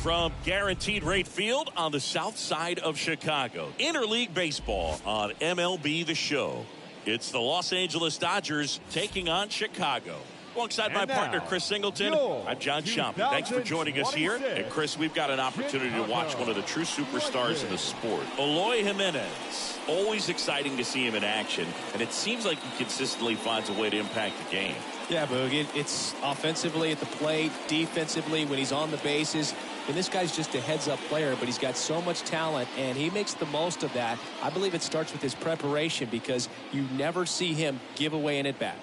from Guaranteed Rate Field on the south side of Chicago. Interleague baseball on MLB The Show. It's the Los Angeles Dodgers taking on Chicago. Alongside my partner, Chris Singleton, I'm John Shopping. Thanks for joining us here. And, Chris, we've got an opportunity to watch one of the true superstars in the sport. Eloy Jimenez. Always exciting to see him in action, and it seems like he consistently finds a way to impact the game. Yeah, Boog, it's offensively at the plate, defensively when he's on the bases. And this guy's just a heads-up player, but he's got so much talent, and he makes the most of that. I believe it starts with his preparation because you never see him give away an at-bat.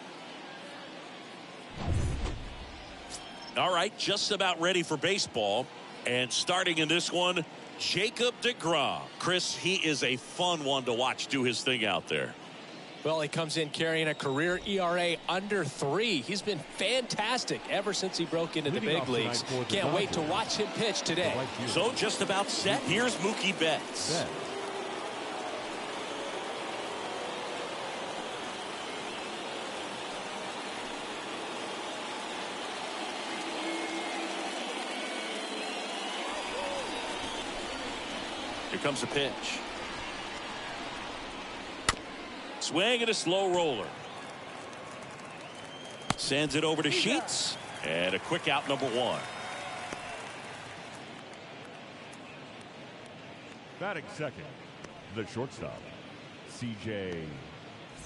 All right, just about ready for baseball. And starting in this one, Jacob deGrom. Chris, he is a fun one to watch do his thing out there. Well, he comes in carrying a career ERA under 3. He's been fantastic ever since he broke into the big leagues. Can't wait to watch him pitch today. So just about set. Here's Mookie Betts. Here comes a pitch. Swing and a slow roller. Sends it over to Sheets. And a quick out, number 1. Batting second, the shortstop, C.J.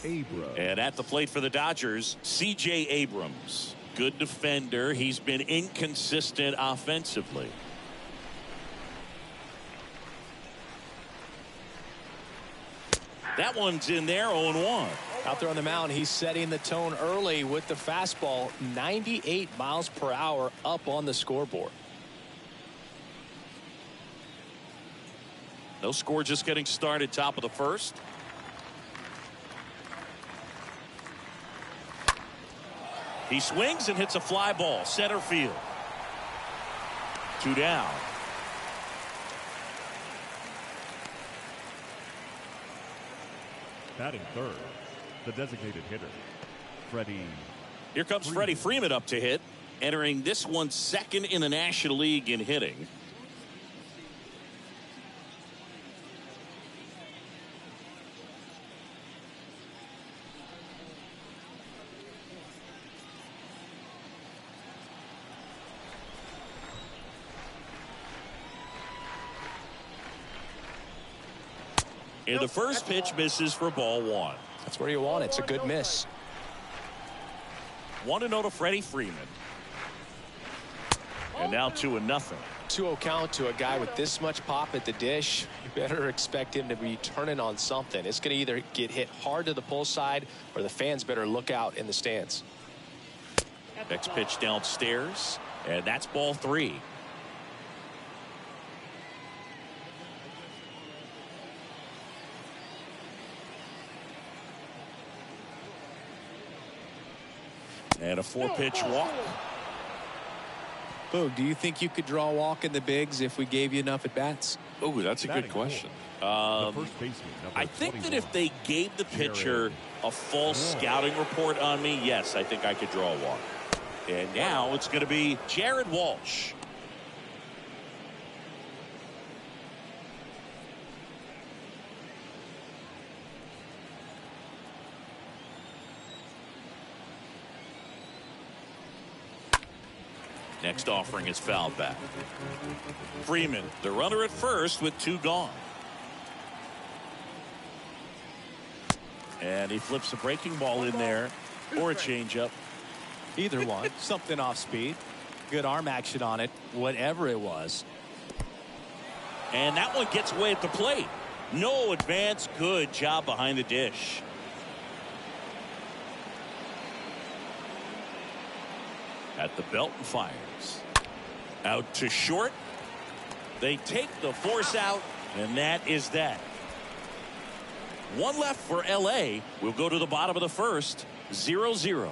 Abrams. And at the plate for the Dodgers, C.J. Abrams. Good defender. He's been inconsistent offensively. That one's in there, 0-1. Out there on the mound, he's setting the tone early with the fastball, 98 miles per hour up on the scoreboard. No score, just getting started, top of the first. He swings and hits a fly ball, center field. 2 down. Batting third, the designated hitter, Freddie. Here comes Freddie Freeman up to hit, entering this one second in the National League in hitting. And the first pitch misses for ball 1. That's where you want it. It's a good miss. 1-0 to Freddie Freeman. And now 2-0. 2-0 count to a guy with this much pop at the dish. You better expect him to be turning on something. It's going to either get hit hard to the pull side or the fans better look out in the stands. Next pitch downstairs. And that's ball 3. And a 4-pitch walk. Boog, do you think you could draw a walk in the bigs if we gave you enough at bats? Oh, that's a good question. I think that if they gave the pitcher a full scouting report on me, yes, I think I could draw a walk. And now it's going to be Jared Walsh. Next offering is fouled back. Freeman, the runner at first with 2 gone. And he flips a breaking ball in there or a changeup. Either one. Something off speed. Good arm action on it. Whatever it was. And that one gets away at the plate. No advance. Good job behind the dish. At the belt and fires. Out to short. They take the force out, and that is that. 1 left for LA. We'll go to the bottom of the first. 0-0.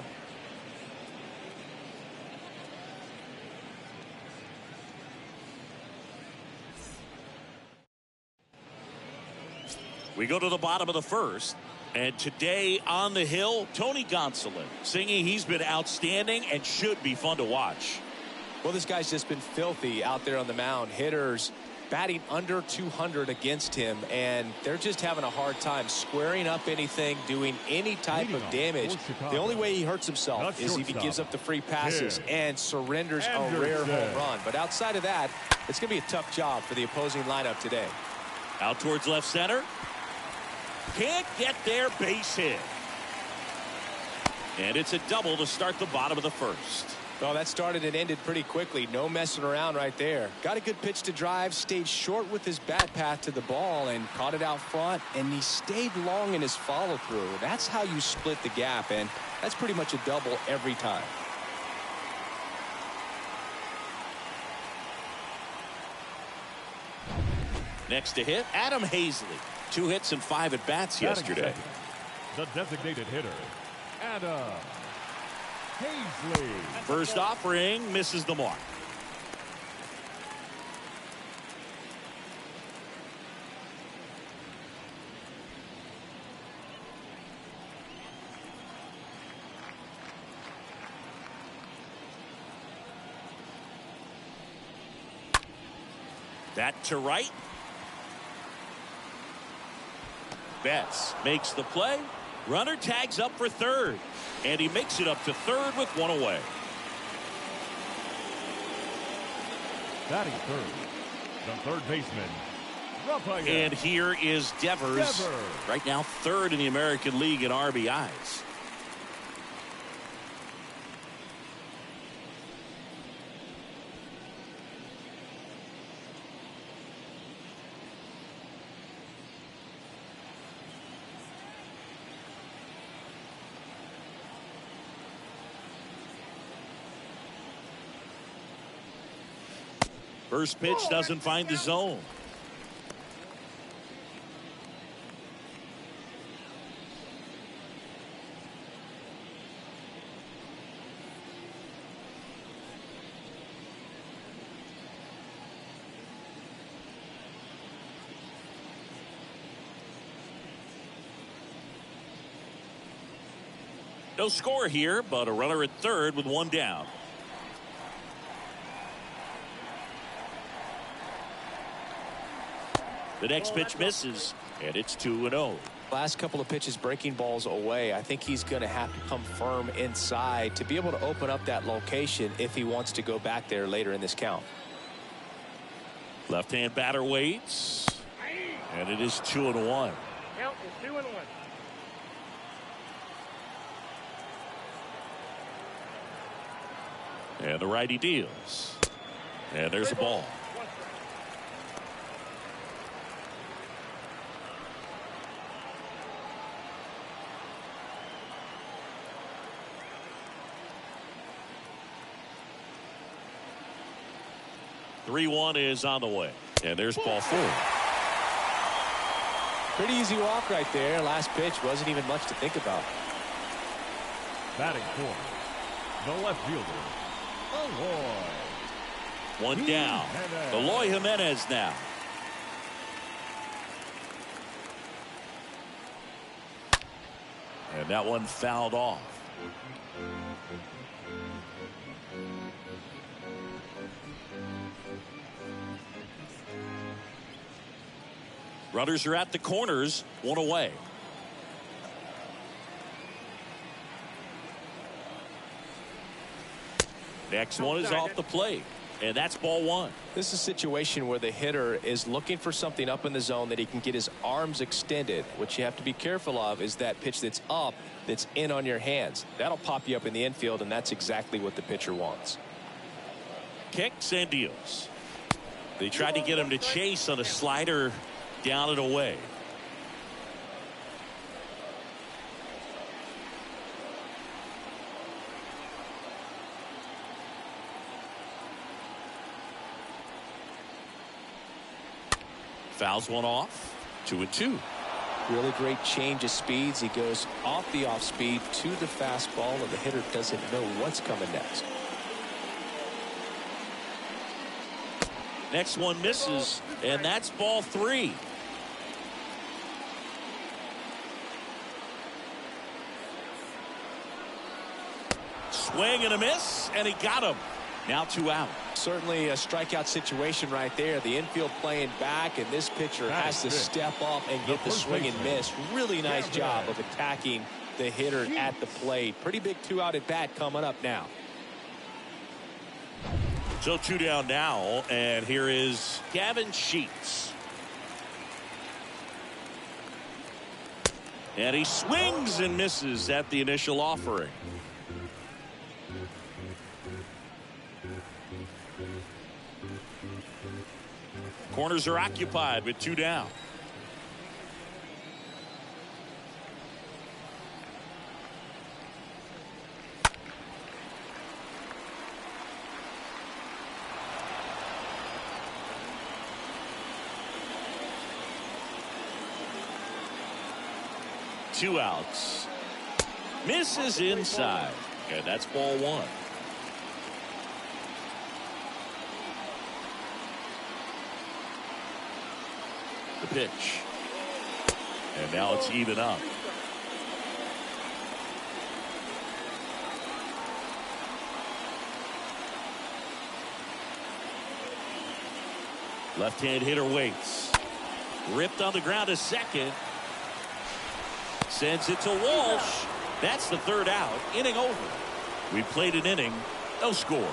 We go to the bottom of the first. And today on the hill, Tony Gonsolin singing he's been outstanding and should be fun to watch. Well, this guy's just been filthy out there on the mound. Hitters batting under 200 against him, and they're just having a hard time squaring up anything, doing any type of damage. The only way he hurts himself is if he gives up the free passes and surrenders a rare home run. But outside of that, it's going to be a tough job for the opposing lineup today. Out towards left center. Can't get there, base hit. And it's a double to start the bottom of the first. Well, that started and ended pretty quickly. No messing around right there. Got a good pitch to drive, stayed short with his bat path to the ball and caught it out front, and he stayed long in his follow through. That's how you split the gap, and that's pretty much a double every time. Next to hit, Adam Hazley. 2 hits and 5 at bats yesterday. The designated hitter, Adam Hazley. First offering misses the mark. That to right. Betts makes the play. Runner tags up for third. And he makes it up to third with 1 away. Batting third, the third baseman, Rafael. And here is Devers. Right now third in the American League in RBIs. First pitch doesn't find the zone. No score here, but a runner at third with 1 down. The next pitch misses, and it's 2-0. Last couple of pitches breaking balls away. I think he's going to have to come firm inside to be able to open up that location if he wants to go back there later in this count. Left-hand batter waits, and it is 2-1. Count is 2-1. And the righty deals. And there's a ball. Three-1 is on the way. And there's ball 4. Pretty easy walk right there. Last pitch wasn't even much to think about. Batting fourth, the left fielder, Eloy. 1 down. Eloy Jimenez now. And that one fouled off. Runners are at the corners, 1 away. Next one is off the plate, and that's ball 1. This is a situation where the hitter is looking for something up in the zone that he can get his arms extended. What you have to be careful of is that pitch that's up, that's in on your hands. That'll pop you up in the infield, and that's exactly what the pitcher wants. Kicks and deals. They tried to get him to chase on a slider down and away. Fouls one off. 2-2. Really great change of speeds. He goes off the off speed to the fastball, and the hitter doesn't know what's coming next. Next one misses, and that's ball 3. Swing and a miss, and he got him. Now 2 out. Certainly a strikeout situation right there. The infield playing back, and this pitcher has to step up and get the swing and miss. Really nice job of attacking the hitter at the plate. Pretty big 2-out at bat coming up now. So 2 down now, and here is Gavin Sheets. And he swings and misses at the initial offering. Corners are occupied with 2 down. Two outs. Misses inside. And that's ball 1. The pitch. And now it's even up. Left-hand hitter waits. Ripped on the ground to second. Sends it to Walsh. That's the 3rd out. Inning over. We played an inning. No score.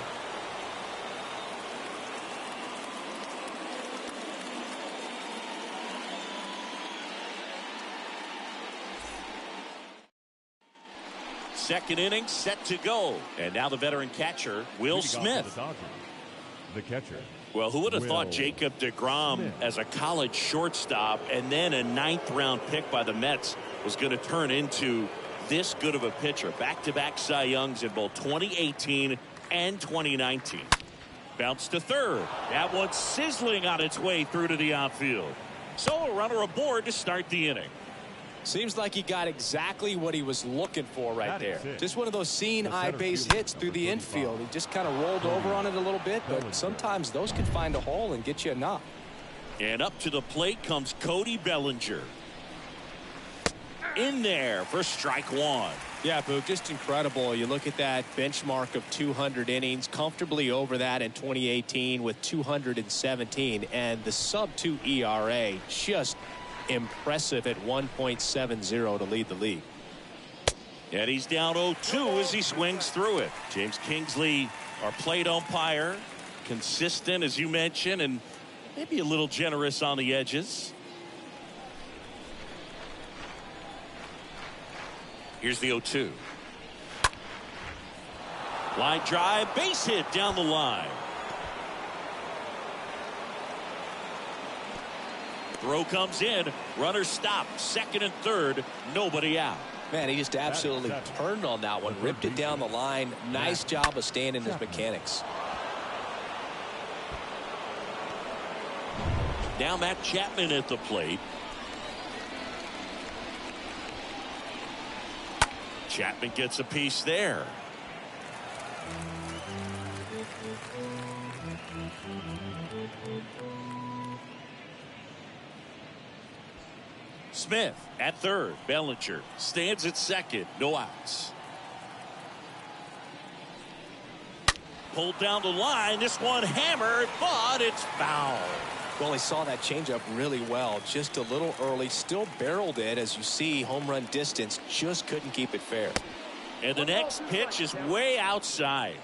Second inning set to go. And now the veteran catcher, Will Smith. The catcher. Well, who would have thought Jacob deGrom as a college shortstop and then a 9th-round pick by the Mets was going to turn into this good of a pitcher. Back-to-back Cy Youngs in both 2018 and 2019. Bounce to third. That one's sizzling on its way through to the outfield. So a runner aboard to start the inning. Seems like he got exactly what he was looking for right there. Just one of those seeing eye base hits through the infield. He just kind of rolled over on it a little bit, but sometimes those can find a hole and get you a knock. And up to the plate comes Cody Bellinger. In there for strike 1. Yeah, Boog, just incredible. You look at that benchmark of 200 innings, comfortably over that in 2018 with 217, and the sub-2 ERA just impressive at 1.70 to lead the league. And he's down 0-2 as he swings through it. James Kingsley, our plate umpire, consistent as you mentioned, and maybe a little generous on the edges. Here's the 0-2. Line drive, base hit down the line. Throw comes in. Runner stopped. Second and third. Nobody out. Man, he just absolutely turned on that one. Ripped it down the line. Nice job of staying in his mechanics. Now Matt Chapman at the plate. Chapman gets a piece there. Smith at third. Bellinger stands at second. No outs. Pulled down the line. This one hammered, but it's foul. Well, he saw that changeup really well. Just a little early. Still barreled it. As you see, home run distance. Just couldn't keep it fair. And the next pitch is way outside.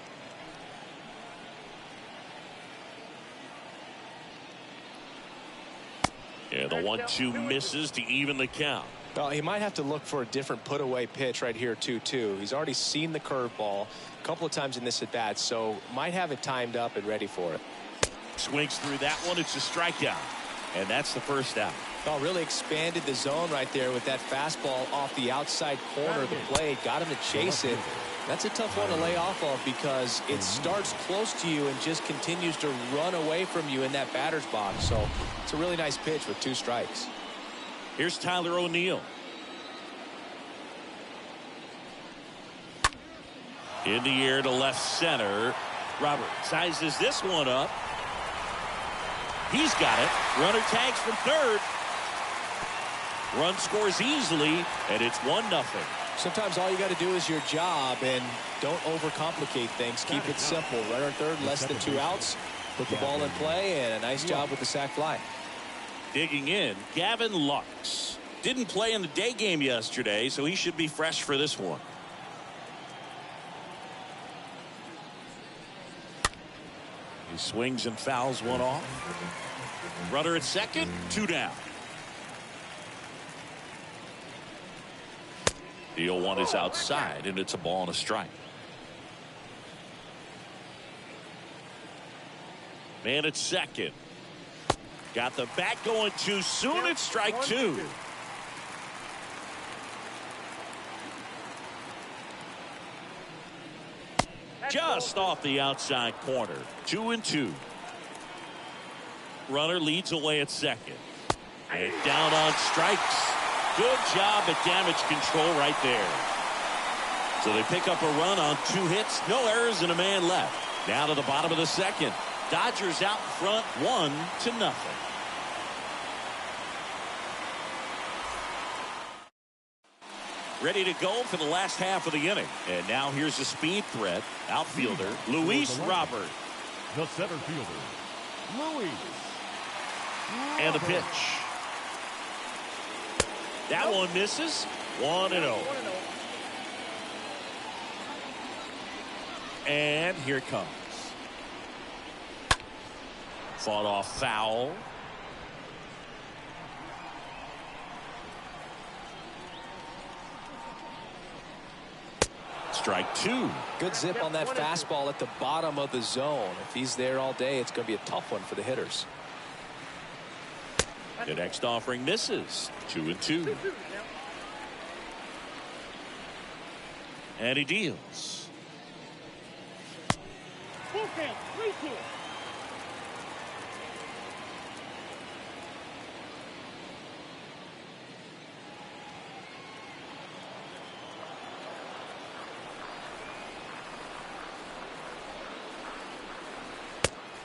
And the 1-2 misses to even the count. Well, he might have to look for a different put-away pitch right here, 2-2. He's already seen the curveball a couple of times in this at-bat, so might have it timed up and ready for it. Swings through that one. It's a strikeout. And that's the first out. Oh, really expanded the zone right there with that fastball off the outside corner of the plate. Got him to chase it. That's a tough one to lay off of because it starts close to you and just continues to run away from you in that batter's box. So it's a really nice pitch with 2 strikes. Here's Tyler O'Neill. In the air to left center. Robert sizes this one up. He's got it. Runner tags from third. Run scores easily, and it's 1-0. Sometimes all you got to do is your job and don't overcomplicate things. Keep it simple. Runner third, less than 2 outs. Put the ball in play, and a nice job with the sac fly. Digging in, Gavin Lux. Didn't play in the day game yesterday, so he should be fresh for this one. He swings and fouls one off. Runner at second, 2 down. The 0-1 is outside, and it's a ball and a strike. Man at second. Got the bat going too soon. It's strike 2. Just off the outside corner. 2-2. Runner leads away at second. And down on strikes. Good job at damage control right there. So they pick up a run on 2 hits. No errors and a man left. Now to the bottom of the second. Dodgers out front 1-0. Ready to go for the last half of the inning. And now here's the speed threat. Outfielder Luis Robert. The center fielder, Luis. And a pitch. That one misses. 1-0. And here it comes. Fought off foul. Strike 2. Good zip on that fastball at the bottom of the zone. If he's there all day, it's going to be a tough one for the hitters. The next offering misses. 2-2. And he deals.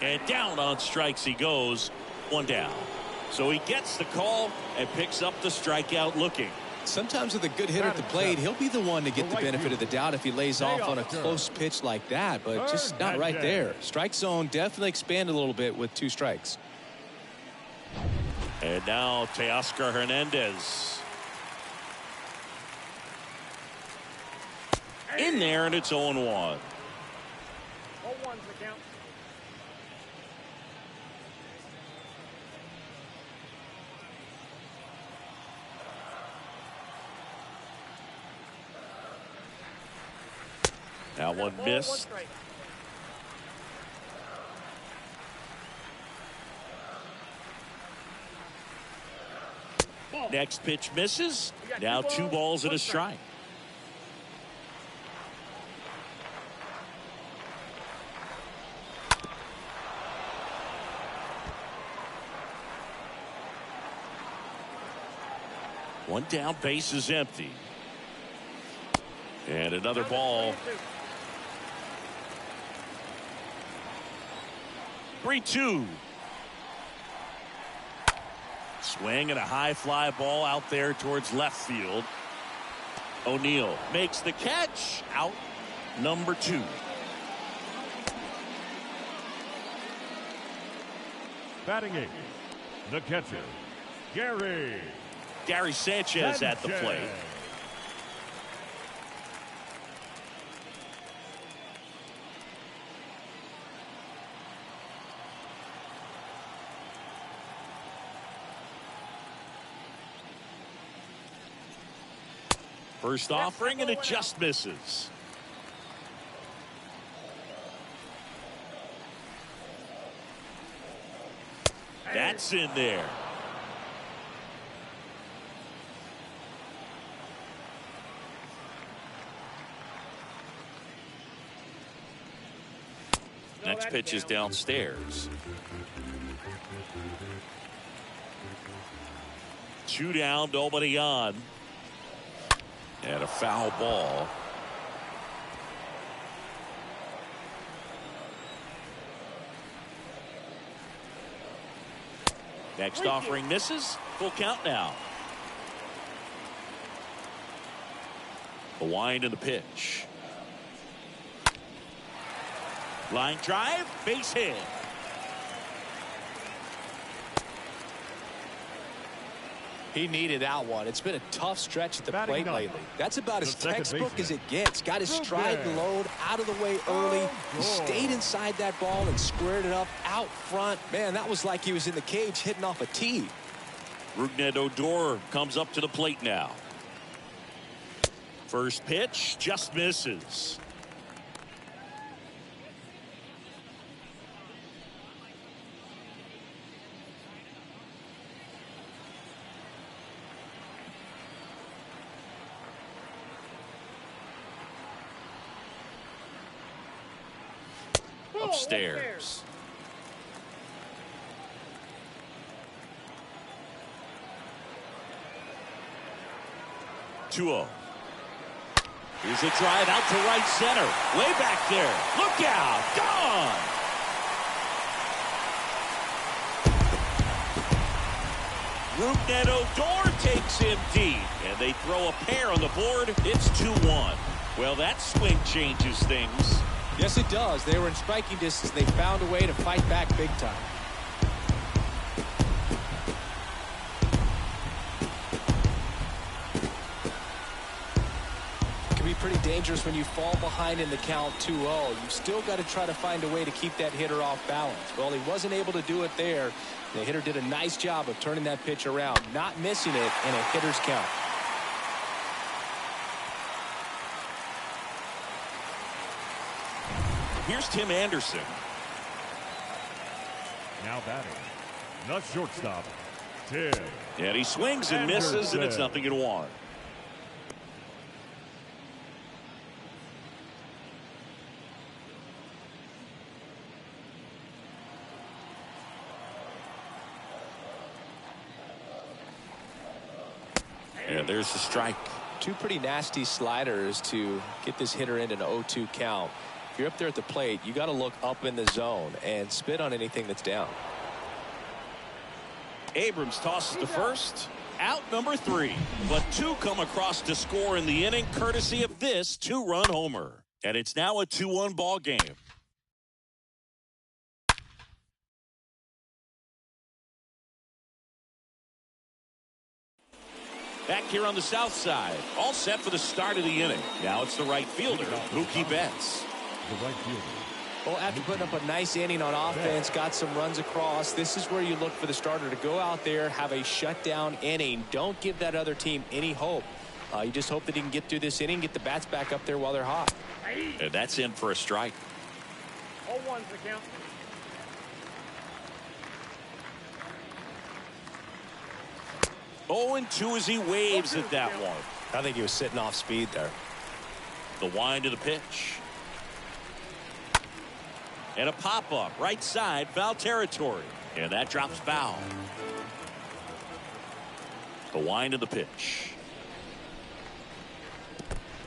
And down on strikes he goes. 1 down. So he gets the call and picks up the strikeout looking. Sometimes with a good hitter at the plate, he'll be the one to get the benefit of the doubt if he lays off on a close pitch like that, but just not right there. Strike zone definitely expanded a little bit with 2 strikes. And now Teoscar Hernandez. In there, and it's 0-1. 0-1's the count. Now one missed. Next pitch misses. Now 2 balls and a strike. One down, base is empty. And another ball. 3-2. Swing and a high fly ball out there towards left field. O'Neill makes the catch. Out number 2. Batting 8th, the catcher, Gary Sanchez at the plate. First offering, and it just misses. That's in there. Next pitch is downstairs. 2 down, nobody on. And a foul ball. Next offering misses. Full count now. The wind and the pitch. Line drive, base hit. He needed that one. It's been a tough stretch at the plate lately. That's about as textbook as it gets. Got his stride and load out of the way early. He stayed inside that ball and squared it up out front. Man, that was like he was in the cage hitting off a tee. Rougned Odor comes up to the plate now. First pitch just misses. Upstairs. Two-0. Here's a drive out to right center. Way back there. Look out. Gone. Rougned Odor takes him deep. And they throw a pair on the board. It's 2-1. Well, that swing changes things. Yes, it does. They were in striking distance. They found a way to fight back big time. It can be pretty dangerous when you fall behind in the count 2-0. You've still got to try to find a way to keep that hitter off balance. Well, he wasn't able to do it there. The hitter did a nice job of turning that pitch around, not missing it in a hitter's count. Here's Tim Anderson. Now batting, the shortstop, Tim. And he swings and misses, and it's 0-1. And there's the strike. Two pretty nasty sliders to get this hitter into an 0-2 count. If you're up there at the plate, you got to look up in the zone and spit on anything that's down. Abrams tosses to first. Out number 3. But 2 come across to score in the inning, courtesy of this 2-run homer. And it's now a 2-1 ball game. Back here on the south side, all set for the start of the inning. Now it's the right fielder, Mookie Betts. The right fielder. Well, after putting up a nice inning on offense, got some runs across, this is where you look for the starter to go out there, have a shutdown inning. Don't give that other team any hope. You just hope that he can get through this inning, get the bats back up there while they're hot. And that's in for a strike. 0-1's the count. Oh, and 2 as he waves at that one. I think he was sitting off speed there. The wind of the pitch. And a pop-up, right side, foul territory. And that drops foul. The wind of the pitch.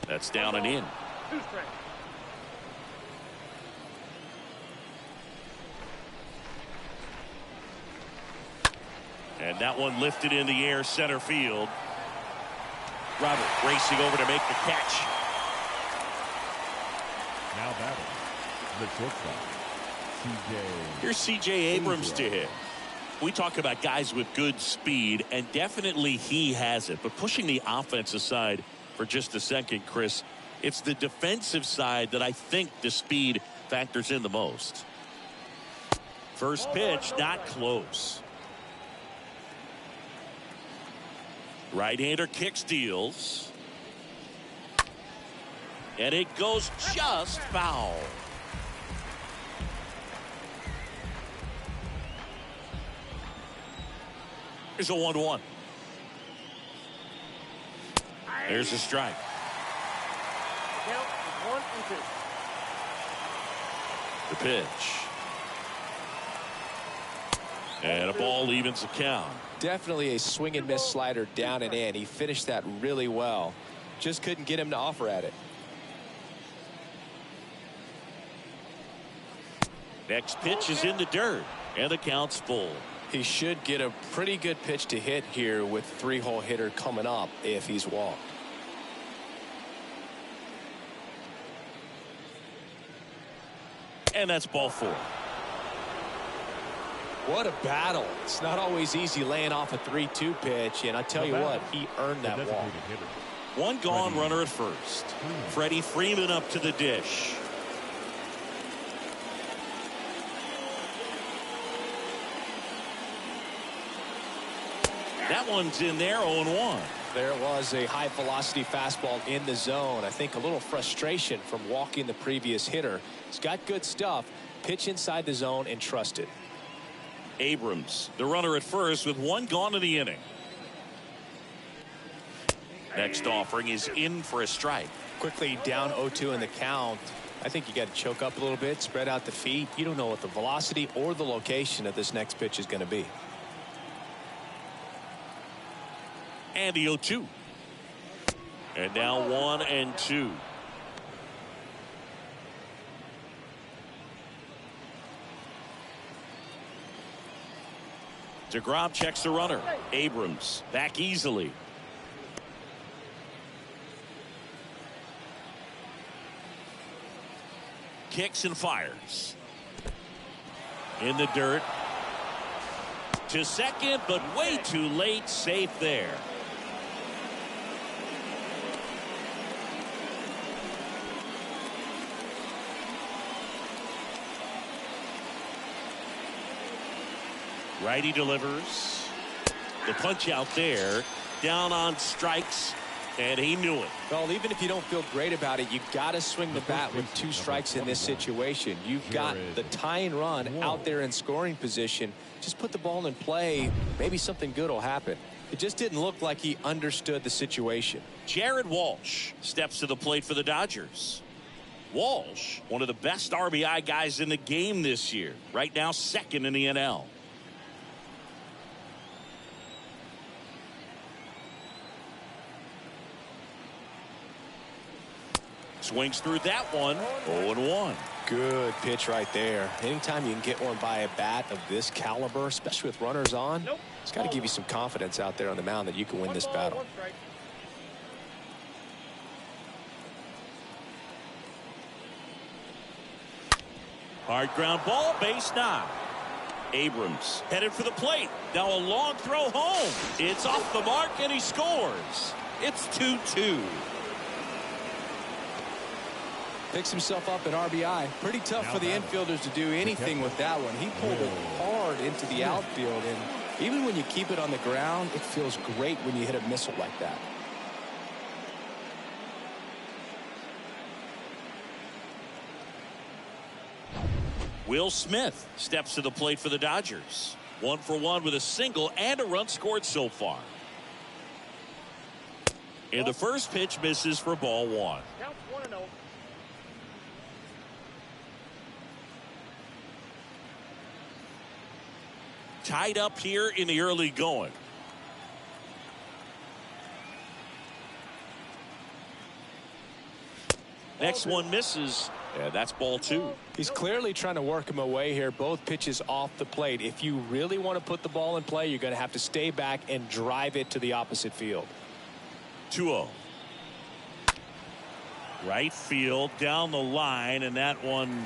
That's down and in. 2 strikes. And that one lifted in the air, center field. Robert racing over to make the catch. Now batting, the shortstop, Here's C.J. Abrams to hit. We talk about guys with good speed, and definitely he has it. But pushing the offensive side for just a second, Chris, it's the defensive side that I think the speed factors in the most. First pitch, not close. Right-hander kick steals. And it goes just foul. Here's a 1-1. There's a strike. Count is 1-2. The pitch. And a ball evens the count. Definitely a swing and miss slider down and in. He finished that really well. Just couldn't get him to offer at it. Next pitch is in the dirt, and the count's full. He should get a pretty good pitch to hit here with 3-hole hitter coming up if he's walked. And that's ball 4. What a battle. It's not always easy laying off a 3-2 pitch, and I tell you what, he earned that walk. One gone, runner at first. Freddie Freeman up to the dish. That one's in there, 0-1. There was a high velocity fastball in the zone. I think a little frustration from walking the previous hitter. He's got good stuff. Pitch inside the zone and trust it. Abrams, the runner at first with one gone in the inning. Next offering is in for a strike. Quickly down 0-2 in the count. I think you got to choke up a little bit, spread out the feet. You don't know what the velocity or the location of this next pitch is going to be. And the 0-2. And now 1-2. DeGrom checks the runner. Abrams back easily. Kicks and fires. In the dirt. To second, but way too late. Safe there. Righty delivers. The punch out there. Down on strikes. And he knew it. Well, even if you don't feel great about it, you got to swing the bat with 2 strikes in this situation. You've got the tying run out there in scoring position. Just put the ball in play. Maybe something good will happen. It just didn't look like he understood the situation. Jared Walsh steps to the plate for the Dodgers. Walsh, one of the best RBI guys in the game this year. Right now, second in the NL. Swings through that one. 0-1. Good pitch right there. Anytime you can get one by a bat of this caliber, especially with runners on, it's got to give you some confidence out there on the mound that you can win this battle. Hard ground ball, base knock. Abrams headed for the plate. Now a long throw home. It's off the mark and he scores. It's 2-2. Picks himself up at RBI. Pretty tough for the infielders to do anything with that one. He pulled it hard into the outfield, and even when you keep it on the ground, it feels great when you hit a missile like that. Will Smith steps to the plate for the Dodgers. 1 for 1 with a single and a run scored so far. And the first pitch misses for ball 1. Counts 1-0. Tied up here in the early going. Next one misses. And that's ball 2. He's clearly trying to work him away here. Both pitches off the plate. If you really want to put the ball in play, you're going to have to stay back and drive it to the opposite field. 2-0. Right field down the line, and that one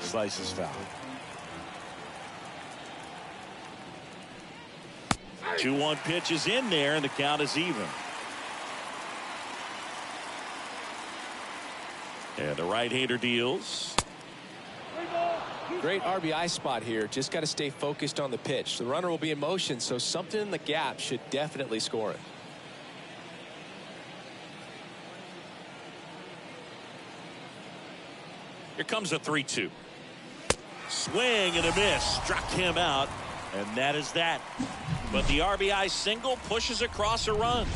slices foul. 2-1 pitch is in there, and the count is even. And the right-hander deals. Great RBI spot here. Just got to stay focused on the pitch. The runner will be in motion, so something in the gap should definitely score it. Here comes a 3-2. Swing and a miss. Struck him out. And that is that. But the RBI single pushes across a run.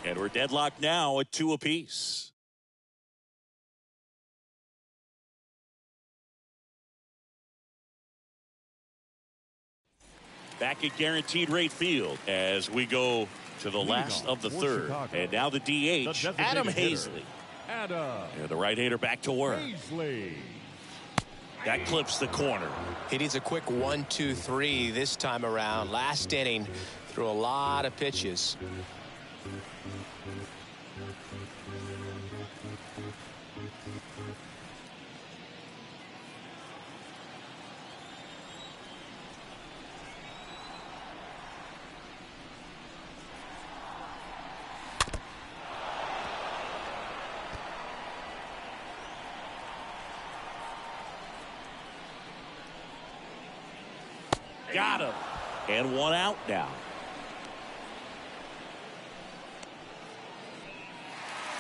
And we're deadlocked now at 2 apiece. Back at Guaranteed Rate Field as we go to the last of the third. Chicago. And now the DH, Adam Hazley. Adam. And the right-hander back to work. Hazley. That clips the corner. He needs a quick 1-2-3 this time around. Last inning, threw a lot of pitches. Got him. And one out now.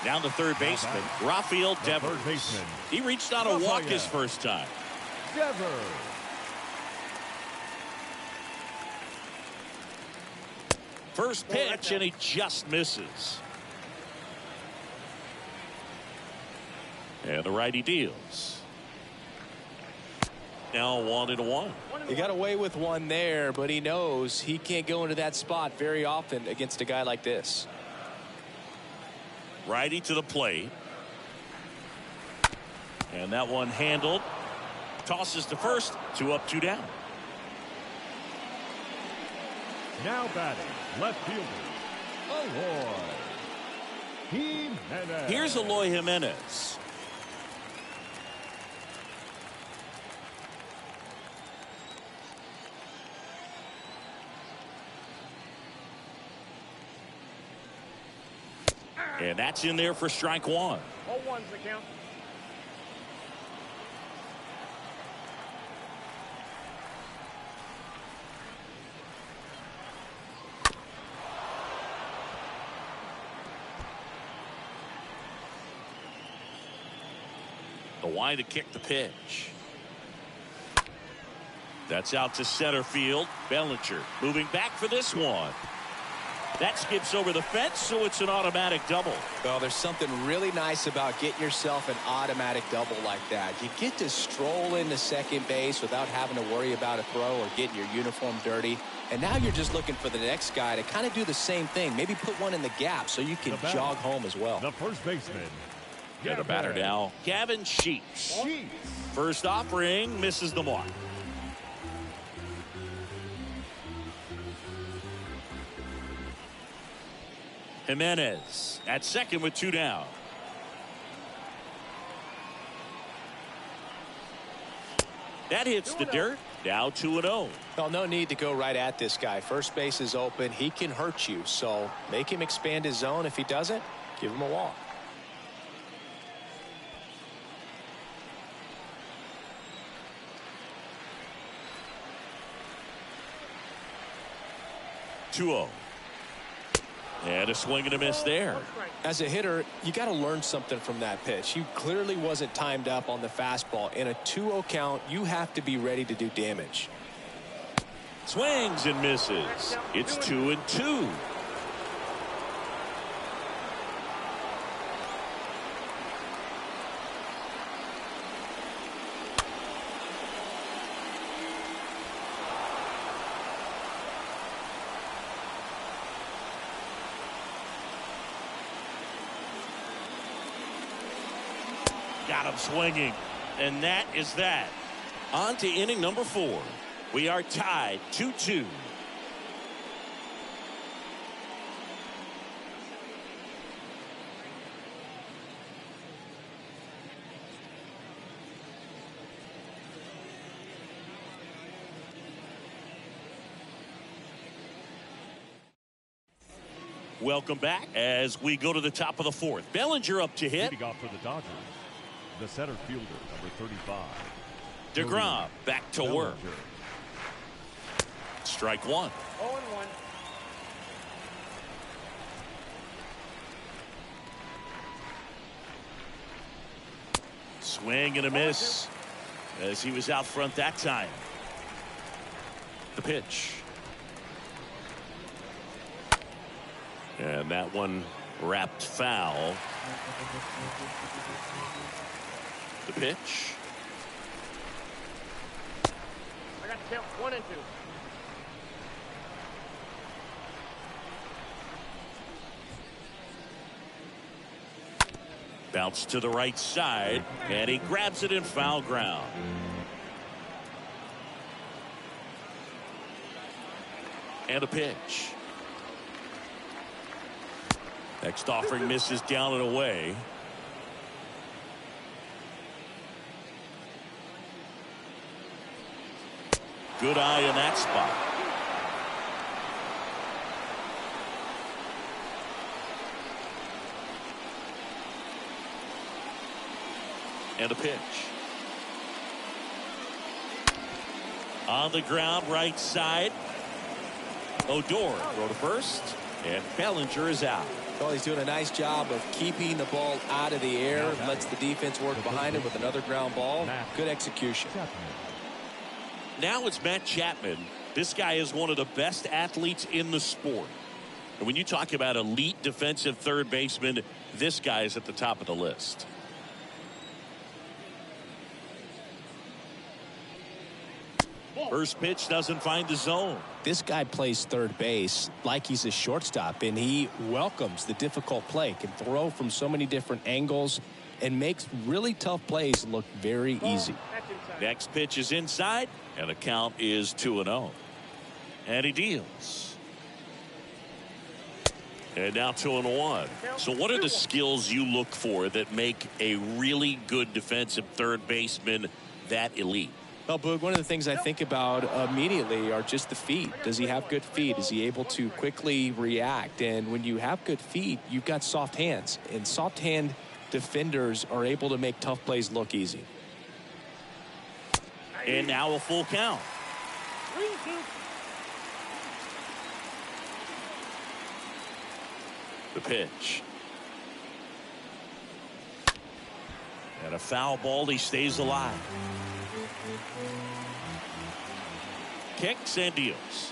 Down to third baseman, Rafael Devers. He reached on a walk his first time. Devers. First pitch, and he just misses. And the righty deals. Now 1-1. He got away with one there, but he knows he can't go into that spot very often against a guy like this. Righty to the plate. And that one handled. Tosses to first. 2 up, 2 down. Now batting, left fielder, Eloy Jimenez. Here's Eloy Jimenez. And that's in there for strike one. 0-1's the count. The wide to kick the pitch. That's out to center field. Bellinger moving back for this one. That skips over the fence, so it's an automatic double. Well, there's something really nice about getting yourself an automatic double like that. You get to stroll into second base without having to worry about a throw or getting your uniform dirty. And now you're just looking for the next guy to kind of do the same thing. Maybe put one in the gap so you can jog home as well. The first baseman. Yeah, the batter now, Gavin Sheets. First offering misses the mark. Jimenez at second with 2 down. That hits the dirt. Now 2-0. Well, no need to go right at this guy. First base is open. He can hurt you. So make him expand his zone. If he doesn't, give him a walk. And a swing and a miss there. As a hitter, you got to learn something from that pitch. You clearly wasn't timed up on the fastball. In a 2-0 count, you have to be ready to do damage. Swings and misses. It's 2-2. Got him swinging. And that is that. On to inning number 4. We are tied 2-2. Welcome back as we go to the top of the 4th. Bellinger up to hit. Leading off for the Dodgers, the center fielder, number 35. DeGrom back to work. Strike 1. 0-1. Swing and a miss as he was out front that time. The pitch. And that one wrapped foul. The pitch. I got the count. 1-2. Bounce to the right side, and he grabs it in foul ground. And a pitch. Next offering misses down and away. Good eye in that spot. And a pitch. On the ground, right side. Odor throw to first, and Bellinger is out. Well, he's doing a nice job of keeping the ball out of the air. Lets the defense work behind him with another ground ball. Good execution. Now it's Matt Chapman. This guy is one of the best athletes in the sport. And when you talk about elite defensive third baseman, this guy is at the top of the list. First pitch doesn't find the zone. This guy plays third base like he's a shortstop, and he welcomes the difficult play, can throw from so many different angles, and makes really tough plays look very easy. Next pitch is inside, and the count is 2-0. And he deals. And now 2-1. So what are the skills you look for that make a really good defensive third baseman that elite? Well, Boog, one of the things I think about immediately are just the feet. Does he have good feet? Is he able to quickly react? And when you have good feet, you've got soft hands. And soft hand defenders are able to make tough plays look easy. And now a full count. The pitch. And a foul ball. He stays alive. Kicks and deals.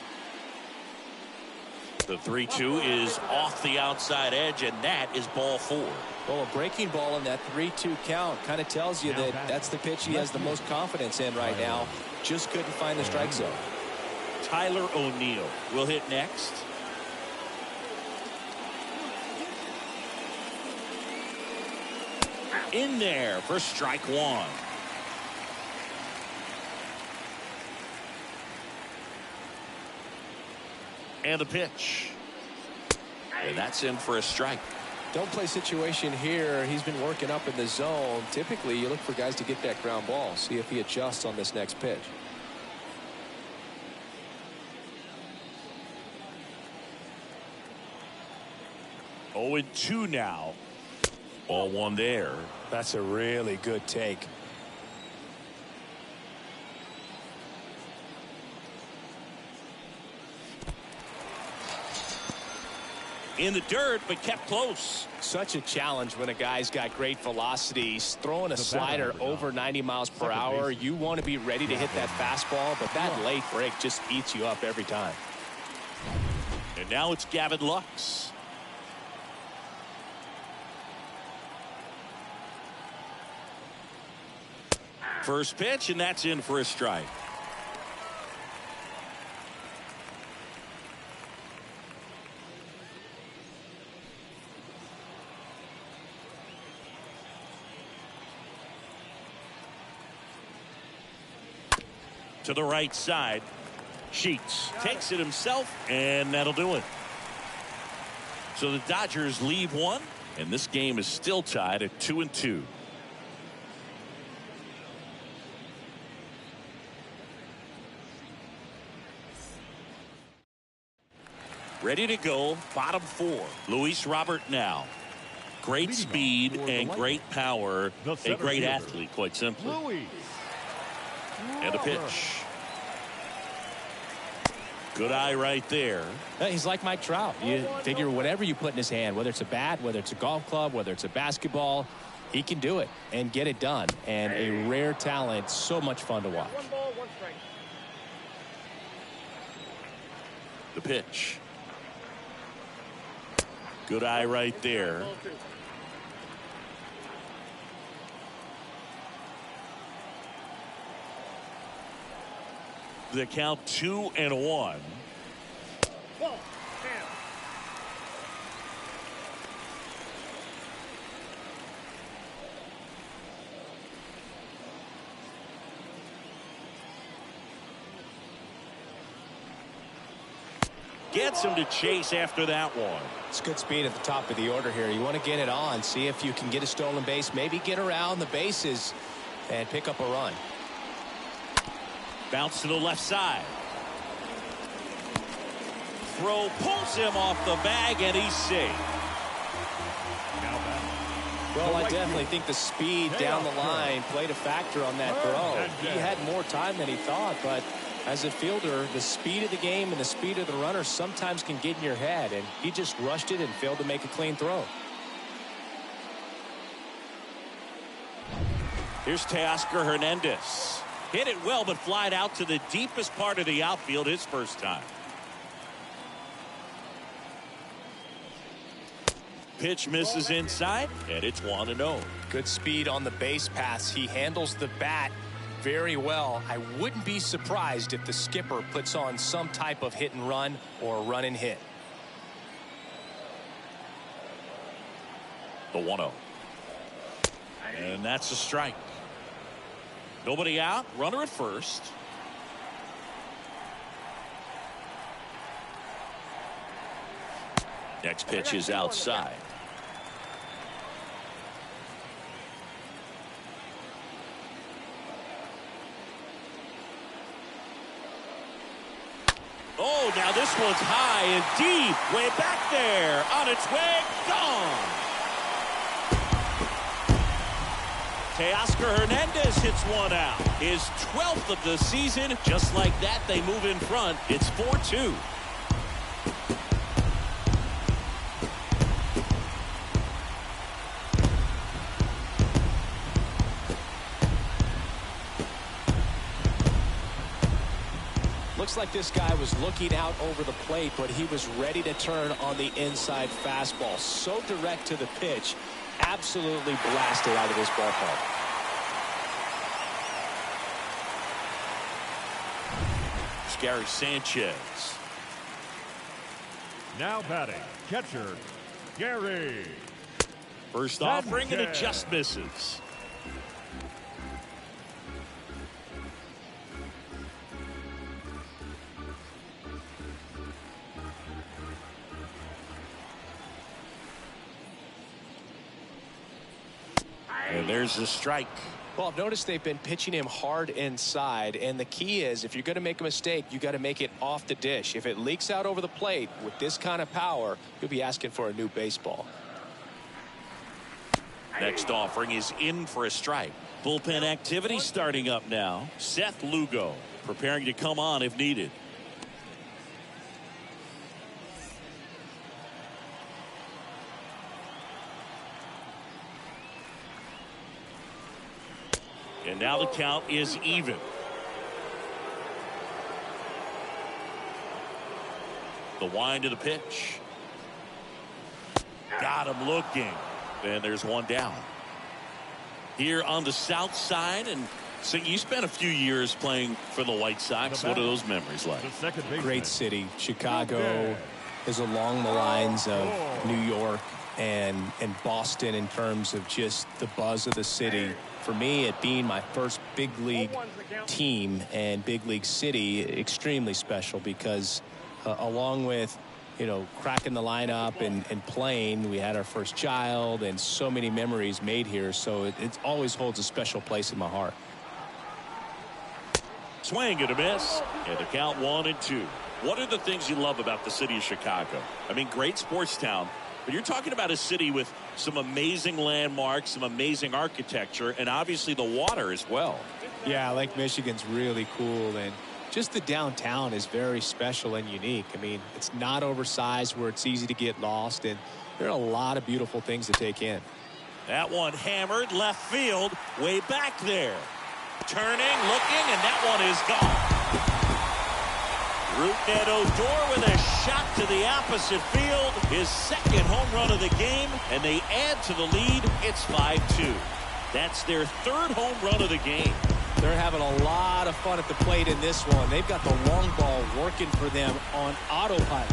The 3-2 is off the outside edge, and that is ball 4. Well, a breaking ball in that 3-2 count kind of tells you that that's the pitch he has the most confidence in right now. Just couldn't find the strike zone. Tyler O'Neill will hit next. In there for strike 1. And the pitch. And that's in for a strike. Don't play situation here. He's been working up in the zone. Typically, you look for guys to get that ground ball. See if he adjusts on this next pitch. Oh, 0-2 now. Ball 1 there. That's a really good take. In the dirt, but kept close. Such a challenge when a guy's got great velocity. He's throwing a slider over 90 miles per hour. You want to be ready to hit that fastball, but that late break just eats you up every time. And now it's Gavin Lux. First pitch, and that's in for a strike. To the right side. Sheets takes it himself, and that'll do it. So the Dodgers leave 1, and this game is still tied at 2-2. Ready to go, bottom 4. Luis Robert now. Great speed and great power. A great athlete, quite simply. And a pitch. Good eye right there. He's like Mike Trout. You figure whatever you put in his hand, whether it's a bat, whether it's a golf club, whether it's a basketball, he can do it and get it done. And a rare talent, so much fun to watch. 1 ball, 1 strike. The pitch. Good eye right there. Ball 2. The count 2-1. Ball 10. Gets him to chase after that one. It's good speed at the top of the order here. You want to get it on, see if you can get a stolen base, maybe get around the bases and pick up a run. Bounce to the left side. Throw pulls him off the bag, and he's safe. Well, I definitely think the speed down the line played a factor on that throw. He had more time than he thought, but As a fielder, the speed of the game and the speed of the runner sometimes can get in your head, and he just rushed it and failed to make a clean throw. Here's Teoscar Hernandez. Hit it well, but flied out to the deepest part of the outfield his first time. Pitch misses inside, and it's 1-0. Good speed on the base paths. He handles the bat very well. I wouldn't be surprised if the skipper puts on some type of hit and run or run and hit. The 1-0. And that's a strike. Nobody out. Runner at first. Next pitch is outside. Oh, now this one's high and deep. Way back there. On its way. Gone. Teoscar Hernandez hits one out. His 12th of the season. Just like that, they move in front. It's 4-2. Looks like this guy was looking out over the plate, but he was ready to turn on the inside fastball. So direct to the pitch. Absolutely blasted out of this ballpark. It's Gary Sanchez. Now batting, catcher, Gary. First offering, and it just misses. And there's the strike. Well, I've noticed they've been pitching him hard inside, and the key is if you're going to make a mistake, you got to make it off the dish. If it leaks out over the plate with this kind of power, you'll be asking for a new baseball. Next offering is in for a strike. Bullpen activity starting up now. Seth Lugo preparing to come on if needed. And now the count is even. The wind of the pitch. Got him looking. And there's one down. Here on the south side, and so you spent a few years playing for the White Sox. What are those memories like? Great city. Chicago is along the lines of New York and Boston in terms of just the buzz of the city. For me, it being my first big league team and big league city, extremely special because along with, you know, cracking the lineup and playing, we had our first child and so many memories made here. So it always holds a special place in my heart. Swing and a miss, and the count 1-2. What are the things you love about the city of Chicago? I mean, great sports town, but you're talking about a city with some amazing landmarks, some amazing architecture, and obviously the water as well. Yeah, Lake Michigan's really cool, and just the downtown is very special and unique. I mean, it's not oversized where it's easy to get lost, and there are a lot of beautiful things to take in. That one hammered left field, way back there. Turning, looking, and that one is gone. Rougned Odor with a shot to the opposite field. His second home run of the game, and they add to the lead. It's 5-2. That's their third home run of the game. They're having a lot of fun at the plate in this one. They've got the long ball working for them on autopilot.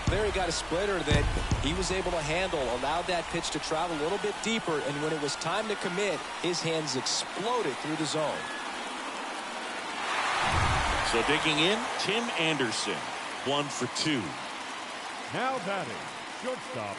There he got a splitter that he was able to handle, allowed that pitch to travel a little bit deeper, and when it was time to commit, his hands exploded through the zone. So digging in, Tim Anderson, 1 for 2. Now batting, shortstop.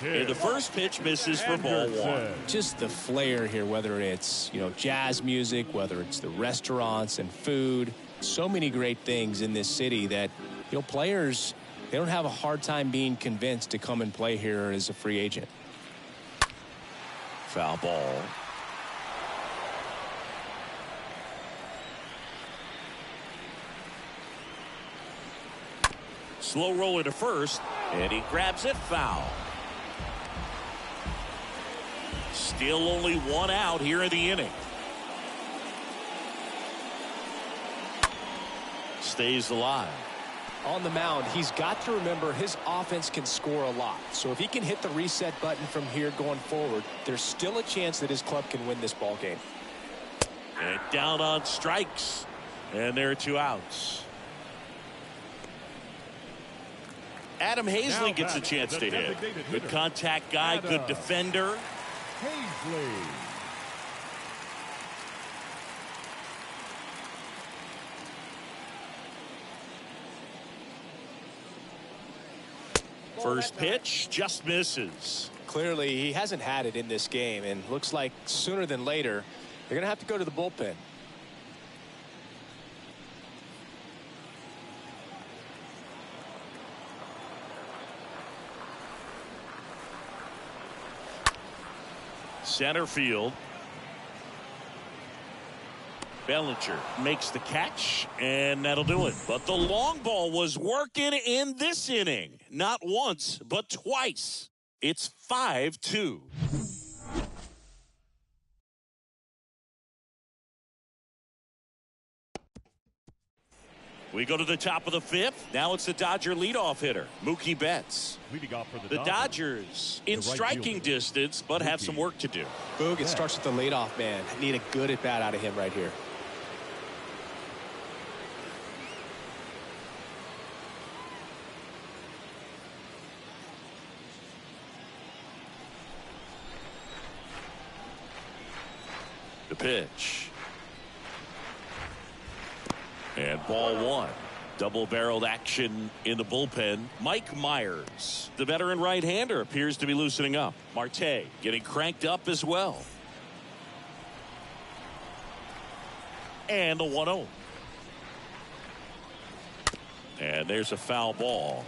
And the first pitch misses for ball 1. Just the flair here, whether it's, you know, jazz music, whether it's the restaurants and food, so many great things in this city that, you know, players, they don't have a hard time being convinced to come and play here as a free agent. Foul ball. Slow roller to first, and he grabs it foul. Still only one out here in the inning. Stays alive. On the mound, he's got to remember his offense can score a lot. So if he can hit the reset button from here going forward, there's still a chance that his club can win this ball game. And down on strikes. And there are 2 outs. Adam Hazley gets a chance to hit. Good contact guy, good defender. Hazley. First pitch just misses. Clearly, he hasn't had it in this game, and looks like sooner than later, they're going to have to go to the bullpen. Center field. Bellinger makes the catch, and that'll do it. But the long ball was working in this inning. Not once, but twice. It's 5-2. We go to the top of the 5th. Now it's the Dodger leadoff hitter, Mookie Betts. Leading off for The Dodgers in striking distance, but have some work to do. Boog, it starts with the leadoff man. Need a good at bat out of him right here. The pitch. And ball 1. Double-barreled action in the bullpen. Mike Myers, the veteran right-hander, appears to be loosening up. Marte getting cranked up as well. And the 1-0. And there's a foul ball.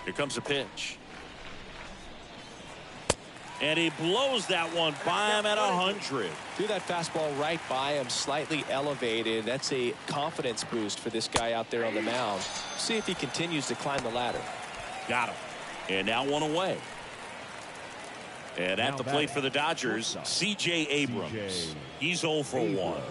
Here comes a pitch. And he blows that one by him at 100. Threw that fastball right by him, slightly elevated. That's a confidence boost for this guy out there on the mound. See if he continues to climb the ladder. Got him. And now 1 away. And at the plate for the Dodgers, C.J. Abrams. He's 0 for 1.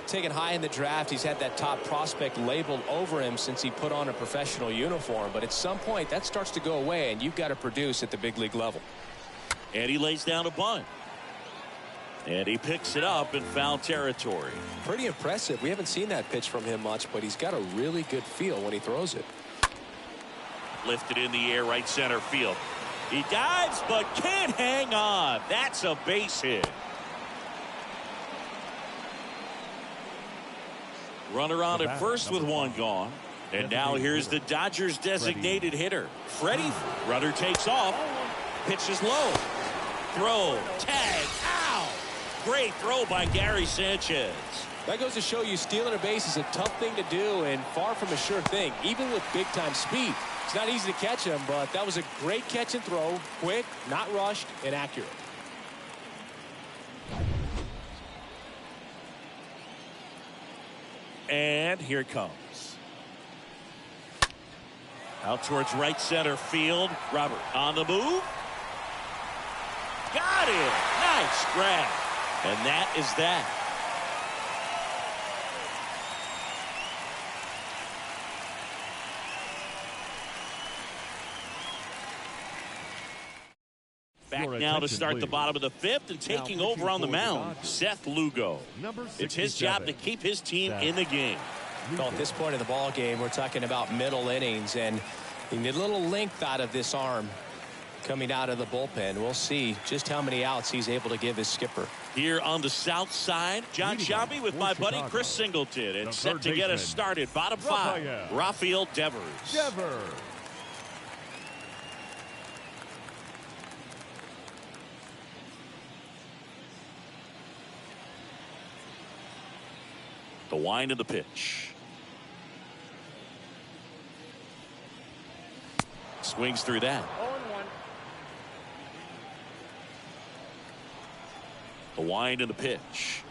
Taken high in the draft, he's had that top prospect labeled over him since he put on a professional uniform. But at some point, that starts to go away, and you've got to produce at the big league level. And he lays down a bunt. And he picks it up in foul territory. Pretty impressive. We haven't seen that pitch from him much, but he's got a really good feel when he throws it. Lifted in the air, right center field. He dives, but can't hang on. That's a base hit. Runner on at first with 1 gone. And now here's the Dodgers designated hitter, Freddie. Runner takes off. Pitch is low. Throw. Tag. Ow. Great throw by Gary Sanchez. That goes to show you stealing a base is a tough thing to do and far from a sure thing, even with big-time speed. It's not easy to catch him, but that was a great catch and throw. Quick, not rushed, and accurate. And here it comes. Out towards right center field. Robert on the move. Got it. Nice grab. And that is that. Back now to start the bottom of the 5th and taking over on the mound, Seth Lugo. It's his job to keep his team in the game. Well, at this point in the ball game, we're talking about middle innings, and you need a little length out of this arm coming out of the bullpen. We'll see just how many outs he's able to give his skipper. Here on the south side, John Shelby with my buddy Chris Singleton, and set to get us started. Bottom 5, Rafael Devers. The wind of the pitch. Swings through that. 0-1. The wind of the pitch.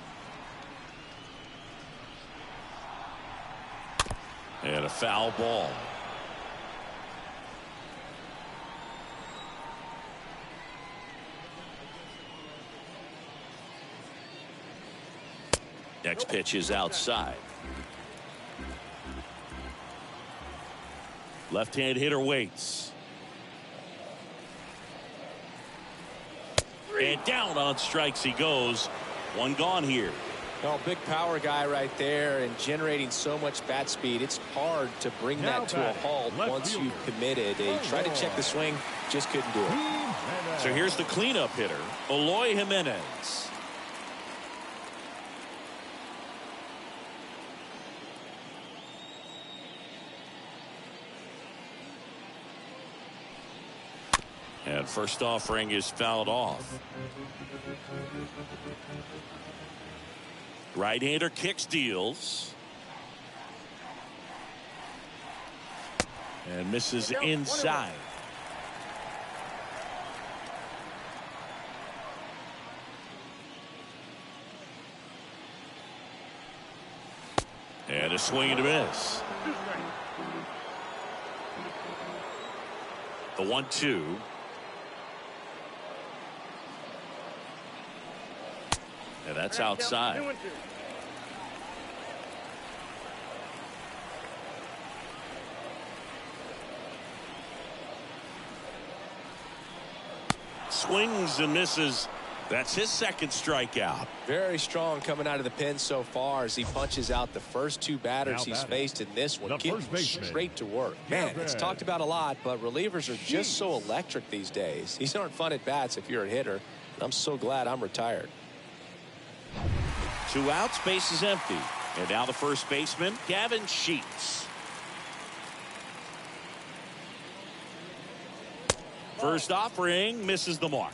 And a foul ball. Next pitch is outside. Left-hand hitter waits. And down on strikes he goes. One gone here. Oh, big power guy right there and generating so much bat speed. It's hard to bring that to a halt once you've committed. They tried to check the swing, just couldn't do it. So here's the cleanup hitter, Eloy Jimenez. And first offering is fouled off. Right-hander kicks, deals. And misses inside. And a swing and a miss. The 1-2. And that's outside. Swings and misses. That's his second strikeout. Very strong coming out of the pen so far as he punches out the first two batters he's faced in this one. Getting straight to work. Man, it's talked about a lot, but relievers are just so electric these days. These aren't fun at bats if you're a hitter. I'm so glad I'm retired. 2 outs, base is empty. And now the first baseman, Gavin Sheets. First offering misses the mark.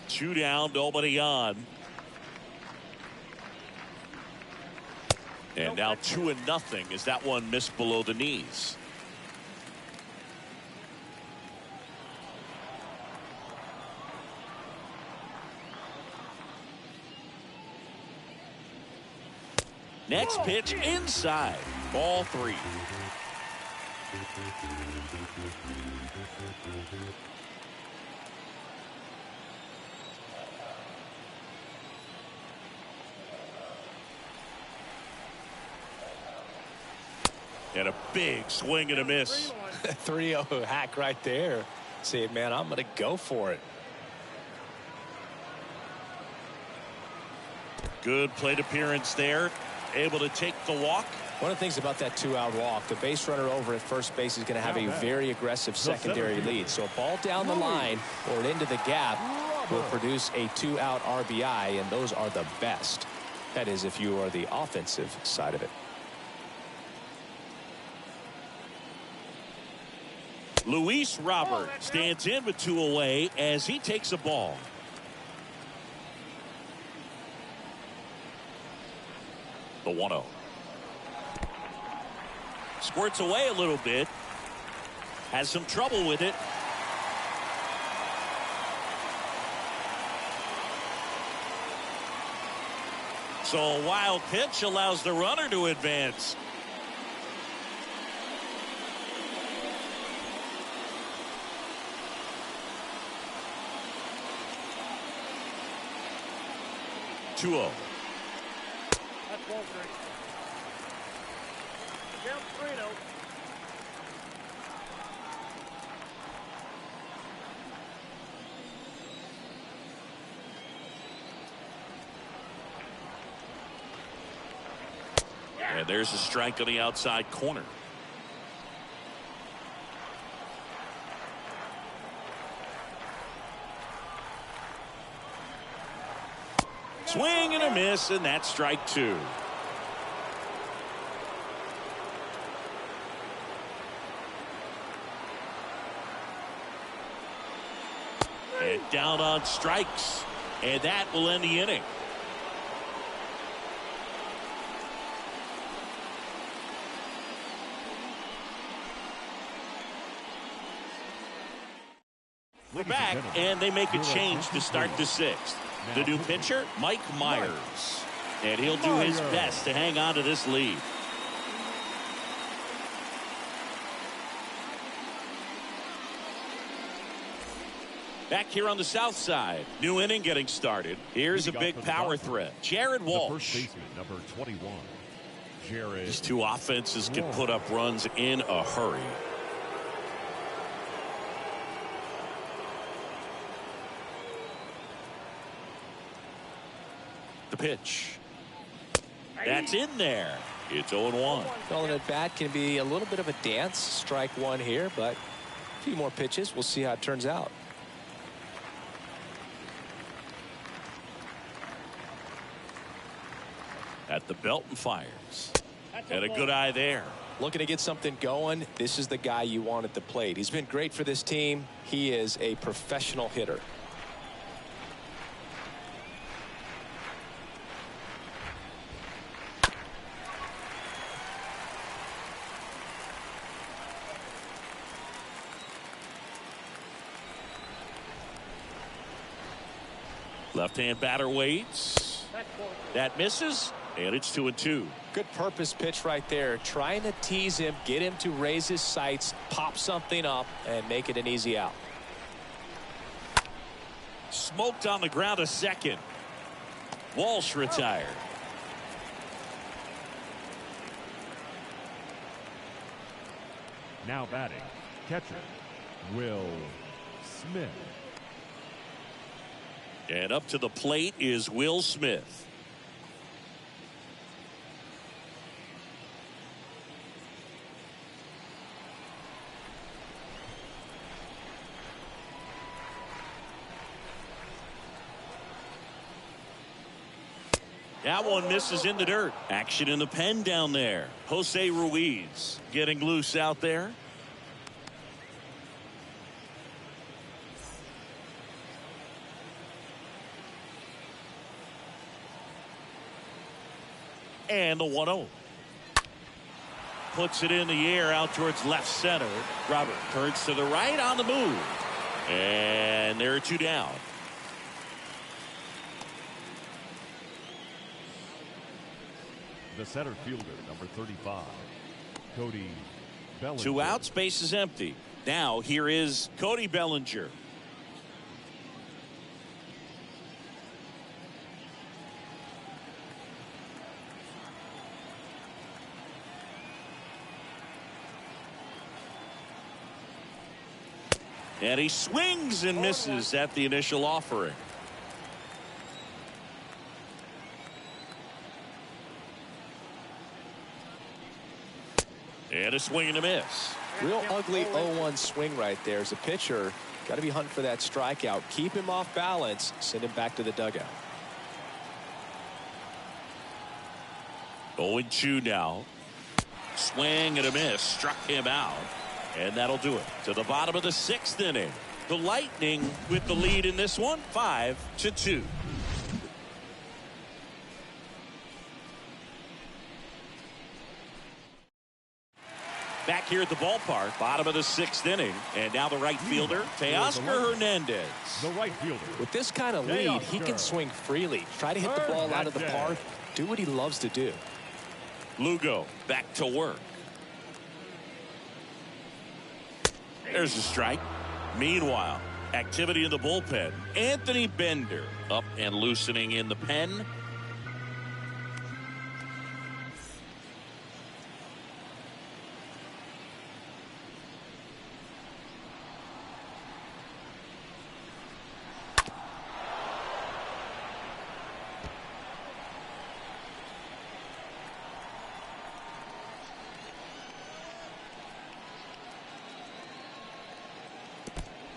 Two down, nobody on. And now 2-0 as that one missed below the knees. Next pitch inside. Ball 3. And a big swing and a miss. 3-0 hack right there. Say, man, I'm going to go for it. Good plate appearance there. Able to take the walk. One of the things about that 2-out walk, the base runner over at first base is going to have a very aggressive secondary lead. So a ball down the line or into the gap will produce a 2-out RBI, and those are the best. That is, if you are the offensive side of it. Luis Robert stands in with 2 away as he takes a ball. The 1-0. Squirts away a little bit. Has some trouble with it. So a wild pitch allows the runner to advance. That's ball 3. Count 3-0. And there's a strike on the outside corner. Swing and a miss, and that's strike 2. And down on strikes, and that will end the inning. We're back, and they make a change to start the sixth. The new pitcher, Mike Myers. And he'll do his best to hang on to this lead. Back here on the south side. New inning getting started. Here's a big power threat. Jared Walsh. The first baseman, number 21. Jared. These two offenses can put up runs in a hurry. The pitch. That's in there. It's 0-1. Calling at bat can be a little bit of a dance. Strike one here, but a few more pitches. We'll see how it turns out. At the belt and fires. And a good eye there. Looking to get something going. This is the guy you want at the plate. He's been great for this team. He is a professional hitter. Left-hand batter waits. That misses, and it's 2-2. Good purpose pitch right there. Trying to tease him, get him to raise his sights, pop something up, and make it an easy out. Smoked on the ground a second. Walsh retired. Now batting, catcher, Will Smith. And up to the plate is Will Smith. That one misses in the dirt. Action in the pen down there. Jose Ruiz getting loose out there. And the 1-0. Puts it in the air out towards left center. Robert turns to the right on the move. And there are two down. The center fielder, number 35, Cody Bellinger. 2 outs, base is empty. Now here is Cody Bellinger. And he swings and misses at the initial offering. And a swing and a miss. Real ugly 0-1 swing right there. As a pitcher, got to be hunting for that strikeout. Keep him off balance. Send him back to the dugout. 0-2 now. Swing and a miss. Struck him out. And that'll do it. To the bottom of the 6th inning. The Lightning with the lead in this one, 5-2. Back here at the ballpark, bottom of the 6th inning. And now the right fielder, Teoscar Hernandez. The right fielder. With this kind of lead, he can swing freely. Try to hit the ball out of the park. Do what he loves to do. Lugo back to work. There's a strike. Meanwhile, activity in the bullpen. Anthony Bender up and loosening in the pen.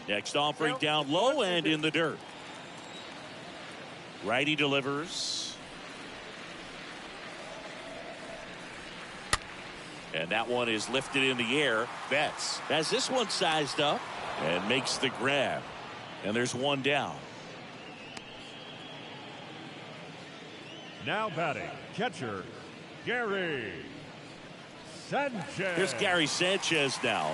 Next offering down low and in the dirt. Righty delivers. And that one is lifted in the air. Betts has this one sized up and makes the grab. And there's one down. Now batting, catcher, Gary Sanchez. Here's Gary Sanchez now.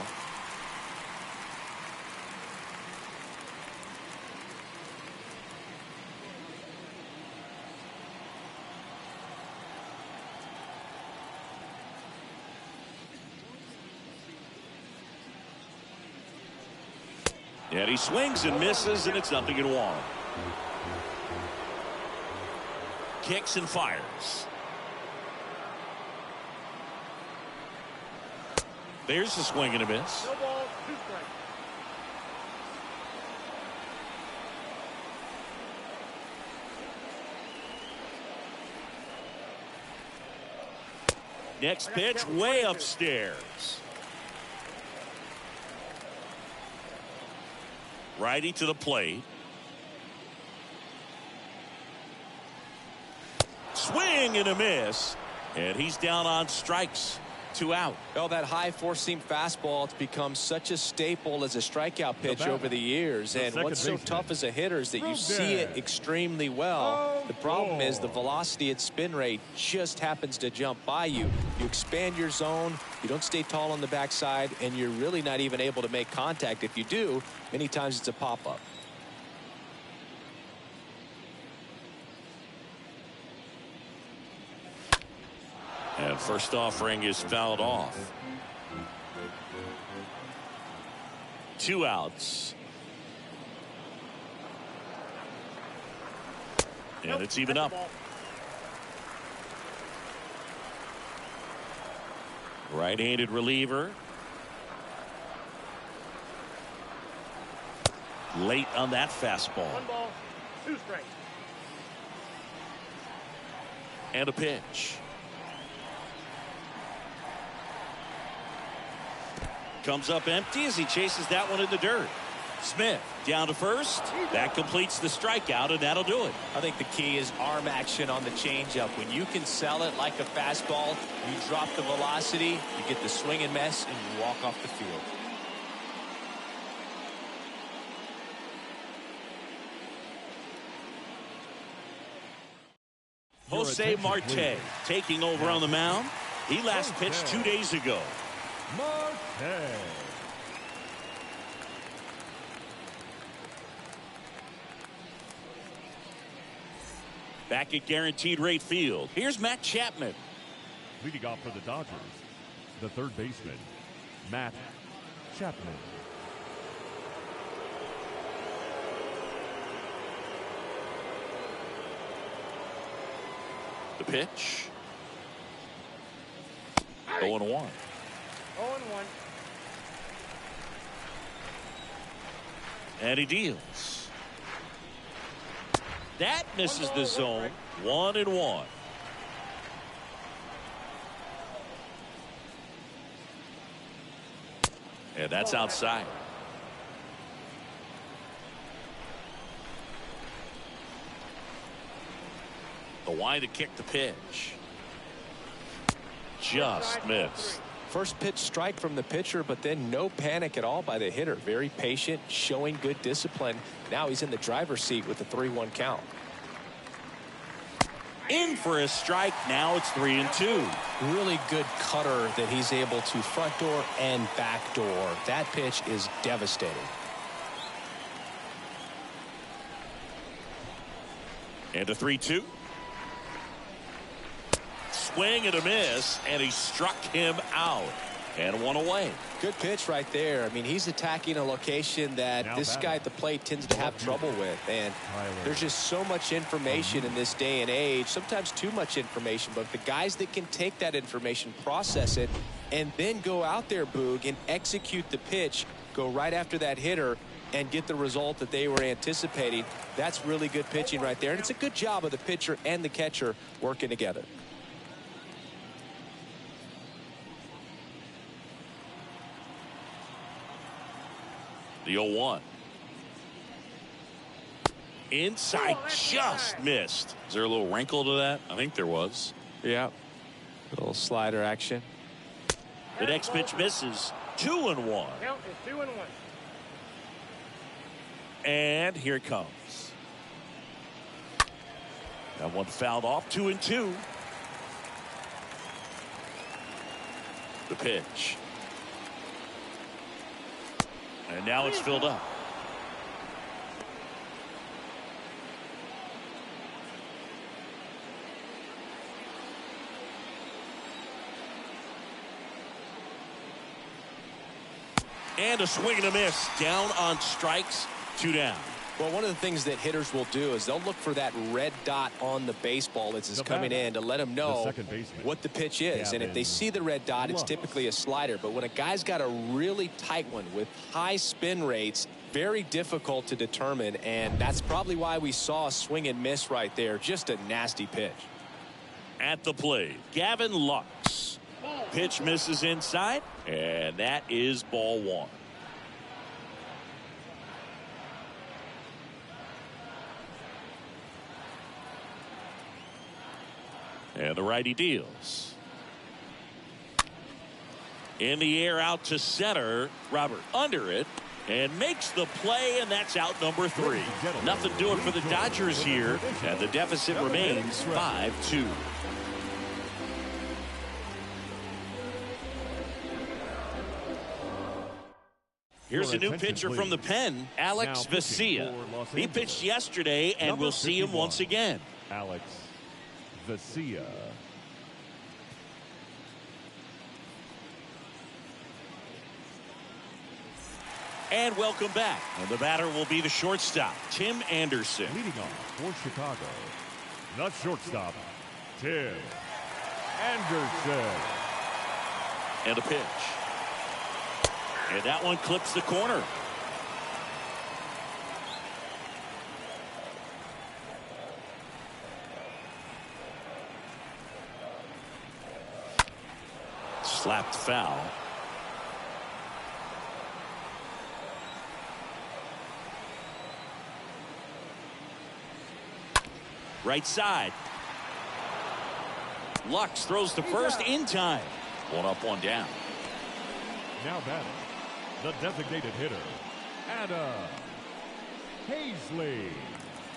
And he swings and misses, and it's 0-1. Kicks and fires. There's the swing and a miss. No ball, 2 strikes. Next pitch, way upstairs. Righty to the plate. Swing and a miss. And he's down on strikes. 2 out. Well, that high four-seam fastball, it's become such a staple as a strikeout pitch over the years. And what's so tough as a hitter is that you see it extremely well. The problem is the velocity and spin rate just happens to jump by you. You expand your zone, you don't stay tall on the backside, and you're really not even able to make contact. If you do, many times it's a pop-up. And first offering is fouled off. 2 outs. And it's even up. Right-handed reliever. Late on that fastball. 1 ball, 2 strikes. And a pitch. Comes up empty as he chases that one in the dirt. Smith down to first. That completes the strikeout, and that'll do it. I think the key is arm action on the changeup. When you can sell it like a fastball, you drop the velocity, you get the swing and miss, and you walk off the field. Jose Marte taking over on the mound. He last pitched 2 days ago. Marte. Back at Guaranteed Rate Field. Here's Matt Chapman. Leading off for the Dodgers, the third baseman, Matt Chapman. The pitch. 0-1. 0-1. And he deals. That misses the zone. 1-1. And that's outside. The wide to kick the pitch. Just missed. First pitch strike from the pitcher, but then no panic at all by the hitter. Very patient, showing good discipline. Now he's in the driver's seat with the 3-1 count. In for a strike. Now it's 3-2. Really good cutter that he's able to front door and back door. That pitch is devastating. And a 3-2. Swing and a miss, and he struck him out. And 1 away. Good pitch right there. I mean, he's attacking a location that this guy at the plate tends to have trouble with. And there's just so much information in this day and age, sometimes too much information. But the guys that can take that information, process it, and then go out there, Boog, and execute the pitch, go right after that hitter, and get the result that they were anticipating, that's really good pitching right there. And it's a good job of the pitcher and the catcher working together. The 0-1. Inside, just missed. Is there a little wrinkle to that? I think there was. Yeah. A little slider action. The next pitch misses. 2-1. Count is 2-1. And here it comes. That one fouled off. 2-2. The pitch. And now it's filled up. And a swing and a miss. Down on strikes. 2 down. Well, one of the things that hitters will do is they'll look for that red dot on the baseball as it's coming in to let them know what the pitch is. And if they see the red dot, it's typically a slider. But when a guy's got a really tight one with high spin rates, very difficult to determine. And that's probably why we saw a swing and miss right there. Just a nasty pitch. At the plate, Gavin Lux. Pitch misses inside, and that is ball 1. And the righty deals. In the air out to center. Robert under it and makes the play, and that's out number 3. Nothing doing for the Dodgers here, and the deficit remains 5-2. Here's a new pitcher from the pen, Alex Vesia. He pitched yesterday, and we'll see him once again. Alex Vesia. And welcome back. And the batter will be the shortstop, Tim Anderson. Leading off for Chicago, the shortstop, Tim Anderson. And a pitch. And that one clips the corner. Slapped foul. Right side. Lux throws to first in time. 1 up, 1 down. Now batting, the designated hitter, Adam Hazley.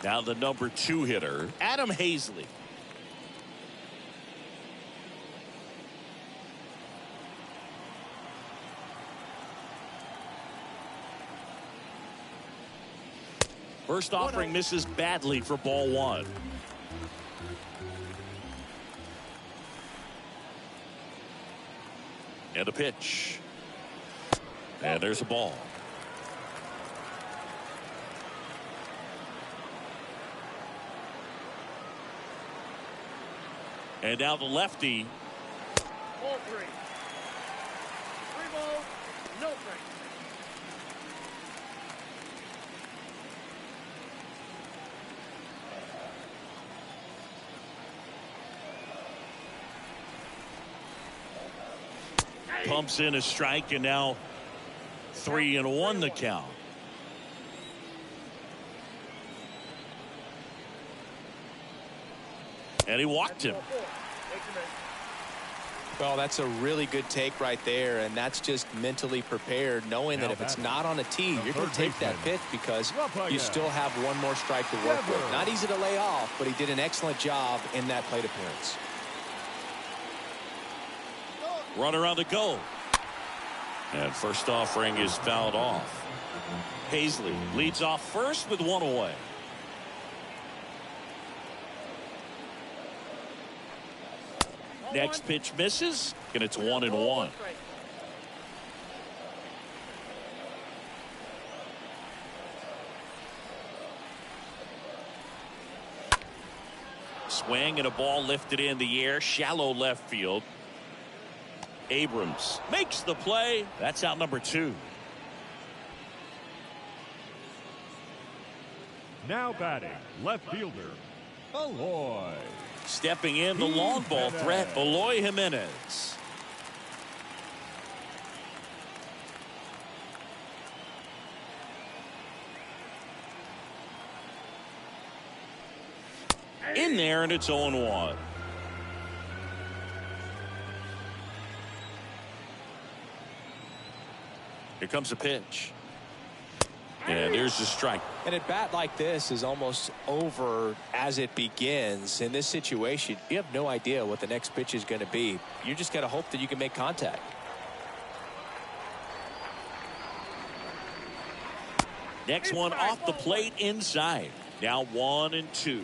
Now the number 2 hitter, Adam Hazley. First offering misses badly for ball 1. And a pitch. And there's a ball. And now the lefty. Ball 3. 3 balls, no strikes. Pumps in a strike, and now 3-1 the count. And he walked him. Well, that's a really good take right there, and that's just mentally prepared, knowing that if it's not on a tee, you're going to take that pitch because you still have one more strike to work with. Not easy to lay off, but he did an excellent job in that plate appearance. Runner on the go. And first offering is fouled off. Hazley leads off first with 1 away. Next pitch misses, and it's 1-1. Swing and a ball lifted in the air, shallow left field. Abrams makes the play. That's out number 2. Now batting, left fielder, Eloy. Stepping in the long ball threat, Eloy Jimenez. In there, and it's 0-1. Here comes a pitch. And there's the strike. And a bat like this is almost over as it begins. In this situation, you have no idea what the next pitch is going to be. You just got to hope that you can make contact. Next one off the plate inside. Now 1-2.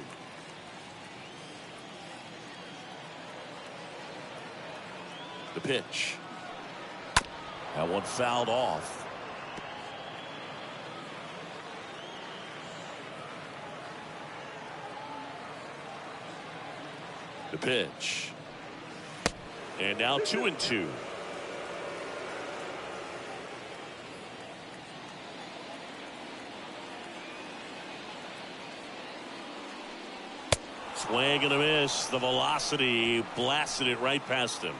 The pitch. That one fouled off. The pitch. And now 2-2. Swing and a miss. The velocity blasted it right past him.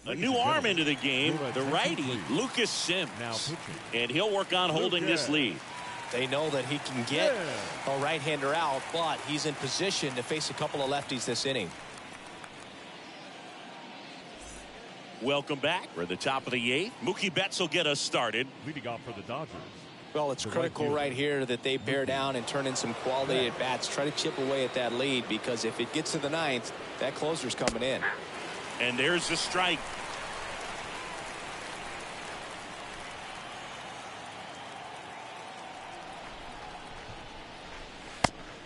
A new arm into the game, the righty, Lucas Sims. And he'll work on holding this lead. They know that he can get a right-hander out, but he's in position to face a couple of lefties this inning. Welcome back. We're at the top of the 8th. Mookie Betts will get us started. Leading off for the Dodgers. Well, it's critical right here that they bear down and turn in some quality at bats. Try to chip away at that lead, because if it gets to the 9th, that closer's coming in. And there's the strike.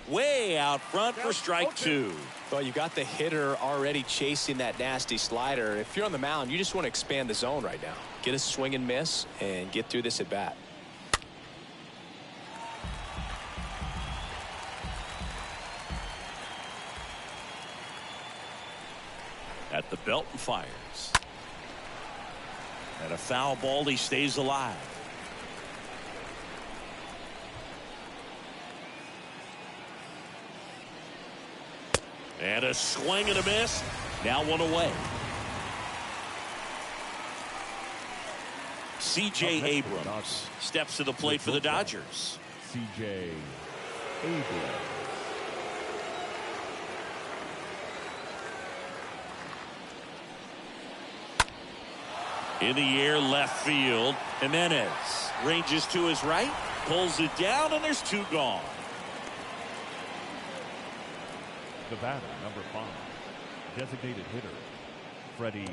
Way out front for strike 2. Well, you got the hitter already chasing that nasty slider. If you're on the mound, you just want to expand the zone right now. Get a swing and miss and get through this at bat. At the belt and fires. At a foul ball, he stays alive. And a swing and a miss. Now 1 away. C.J. Abrams steps to the plate for the Dodgers. C.J. Abrams. In the air, left field. Jimenez ranges to his right, pulls it down, and there's 2 gone. The batter, number 5, designated hitter, Freddie.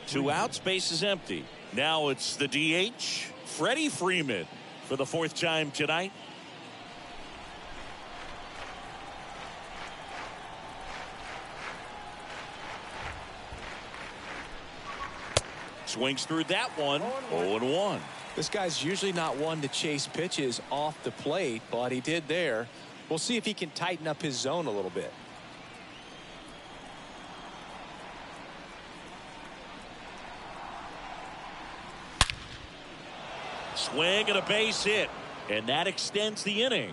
2 outs, base is empty. Now it's the DH, Freddie Freeman, for the 4th time tonight. Swings through that one. 0-1. This guy's usually not one to chase pitches off the plate, but he did there. We'll see if he can tighten up his zone a little bit. Swing and a base hit, and that extends the inning.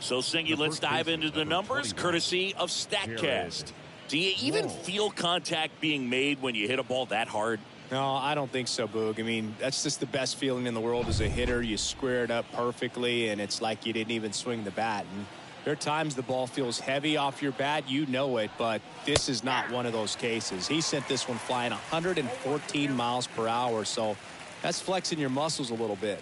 So, Singy, let's dive into the numbers, courtesy of StatCast. Do you even feel contact being made when you hit a ball that hard? No, I don't think so, Boog. I mean, that's just the best feeling in the world as a hitter. You square it up perfectly, and it's like you didn't even swing the bat. And there are times the ball feels heavy off your bat. You know it, but this is not one of those cases. He sent this one flying 114 miles per hour, so that's flexing your muscles a little bit.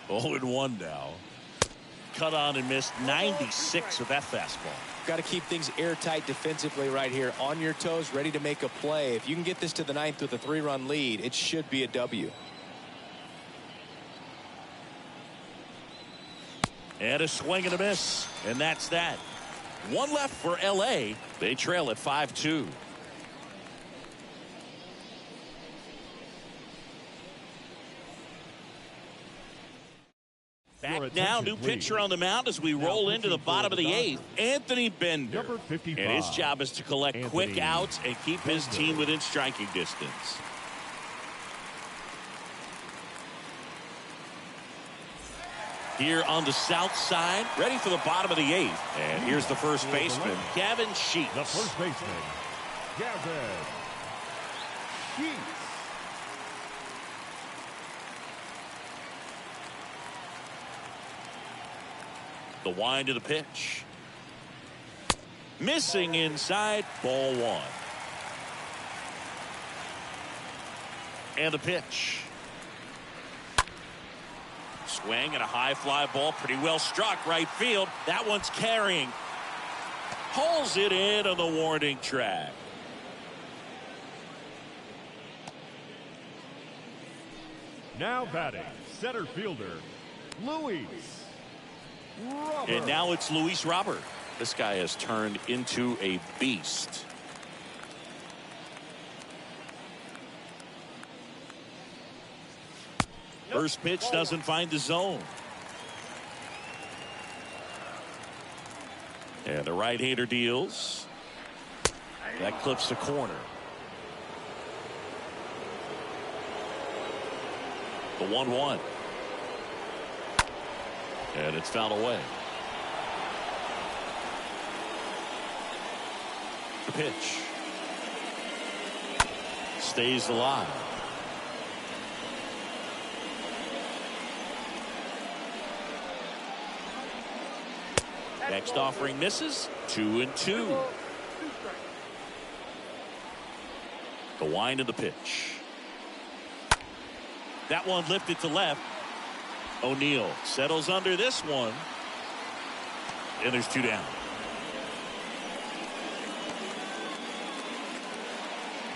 Oh, and 1 now. Cut on and missed 96 with that fastball. Got to keep things airtight defensively right here. On your toes, ready to make a play. If you can get this to the 9th with a 3-run lead, it should be a W. And a swing and a miss. And that's that. 1 left for L.A. They trail at 5-2. Back now, new pitcher on the mound as we roll into the bottom of the 8th. Anthony Bender. Number 55. And his job is to collect quick outs and keep his team within striking distance. Here on the south side, ready for the bottom of the 8th. And here's the first baseman, Gavin Sheets. The first baseman, Gavin Sheets. The wind of the pitch. Missing inside, ball 1. And the pitch. Swing and a high fly ball, pretty well struck right field. That one's carrying. Hauls it in on the warning track. Now batting, center fielder, Luis Robert. And now it's Luis Robert. This guy has turned into a beast. First pitch doesn't find the zone. And the right-hander deals. That clips the corner. The 1-1. And it's fouled away. The pitch. Stays alive. Next offering misses. 2-2. The wind of the pitch. That one lifted to left. O'Neill settles under this one. And there's 2 down.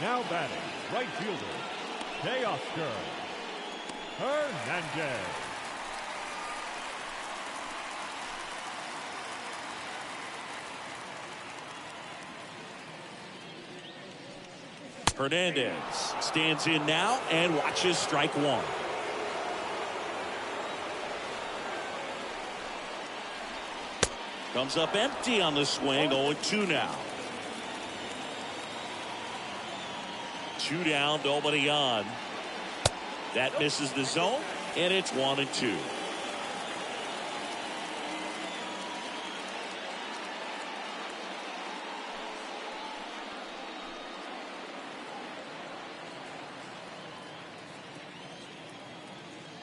Now batting, right fielder, Teoscar Hernandez. Hernandez stands in now and watches strike 1. Comes up empty on the swing. 0-2 now. 2 down, nobody on. That misses the zone, and it's 1-2.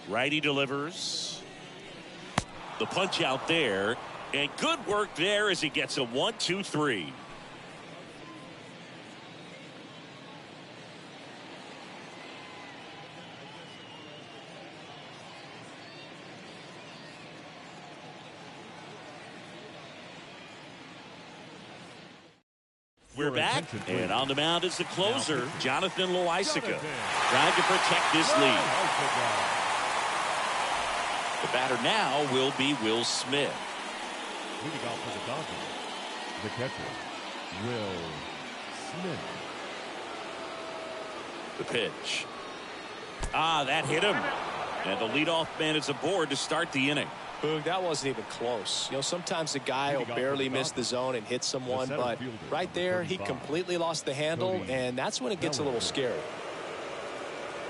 Righty delivers. The punch out there, and good work there as he gets a 1-2-3. We're back, and on the mound is the closer, Jonathan Loaisiga, trying to protect this lead. The batter now will be Will Smith. Leading off for the Dodgers, the catcher, Will Smith. The pitch. That hit him. And the leadoff man is aboard to start the inning. Boog, that wasn't even close. You know, sometimes a guy will barely miss the zone and hit someone, but right there, he completely lost the handle, and that's when it gets a little scary.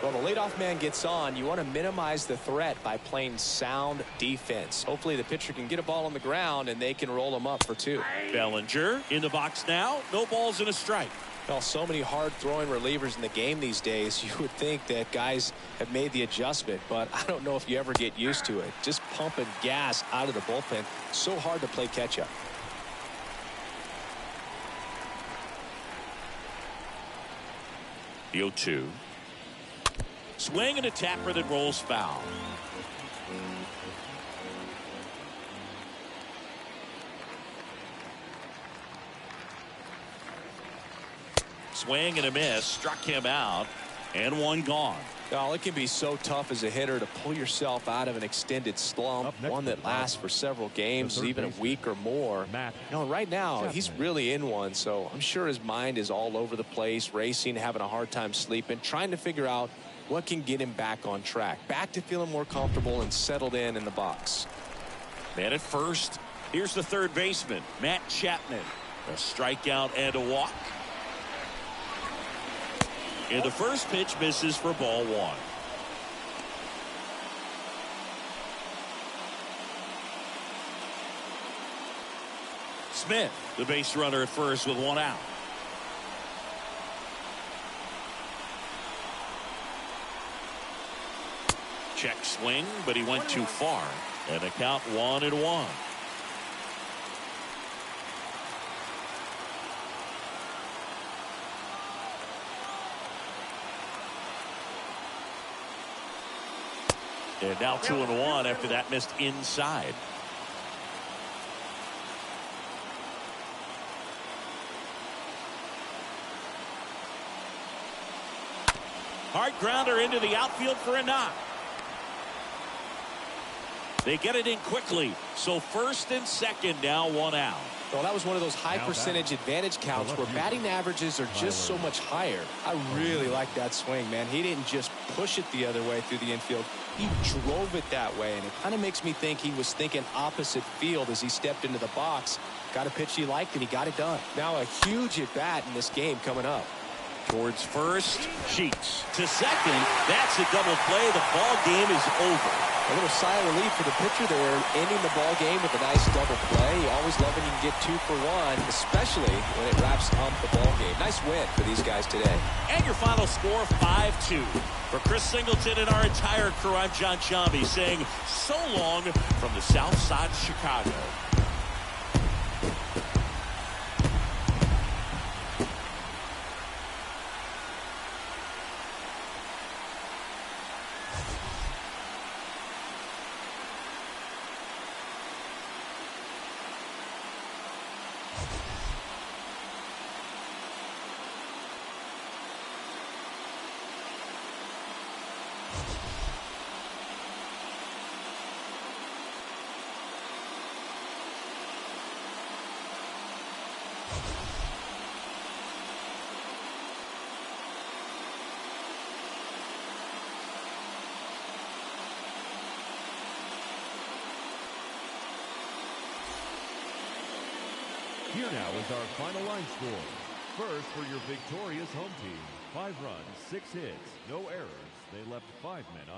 Well, the leadoff man gets on. You want to minimize the threat by playing sound defense. Hopefully the pitcher can get a ball on the ground and they can roll him up for 2. Bellinger in the box now. No balls and a strike. Well, so many hard-throwing relievers in the game these days, you would think that guys have made the adjustment, but I don't know if you ever get used to it. Just pumping gas out of the bullpen. So hard to play catch-up. The 0-2. Swing and a tapper that rolls foul. Swing and a miss, struck him out, and 1 gone. Well, it can be so tough as a hitter to pull yourself out of an extended slump, one that lasts for several games, even a week or more. You know, right now, he's really in one, so I'm sure his mind is all over the place, racing, having a hard time sleeping, trying to figure out what can get him back on track, back to feeling more comfortable and settled in the box. Man at first. Here's the third baseman, Matt Chapman. A strikeout and a walk. And the first pitch misses for ball 1. Smith, the base runner at first with 1 out. Check swing, but he went too far. And the count 1-1. And now 2-1 after that missed inside. Hard grounder into the outfield for a knock. They get it in quickly. So first and second now, one out. Well, that was one of those high percentage advantage counts where batting averages are just so much higher. I really like that swing, man. He didn't just push it the other way through the infield. He drove it that way, and it kind of makes me think he was thinking opposite field as he stepped into the box. Got a pitch he liked, and he got it done. Now a huge at-bat in this game coming up. Towards first, Sheets to second. That's a double play. The ball game is over. A little sigh of relief for the pitcher there, ending the ball game with a nice double play. You always love when you can get 2 for 1, especially when it wraps up the ball game. Nice win for these guys today. And your final score, 5-2. For Chris Singleton and our entire crew, I'm John Chambi saying so long from the south side of Chicago. Here now is our final line score. First for your victorious home team. 5 runs, 6 hits, no errors. They left 5 men on.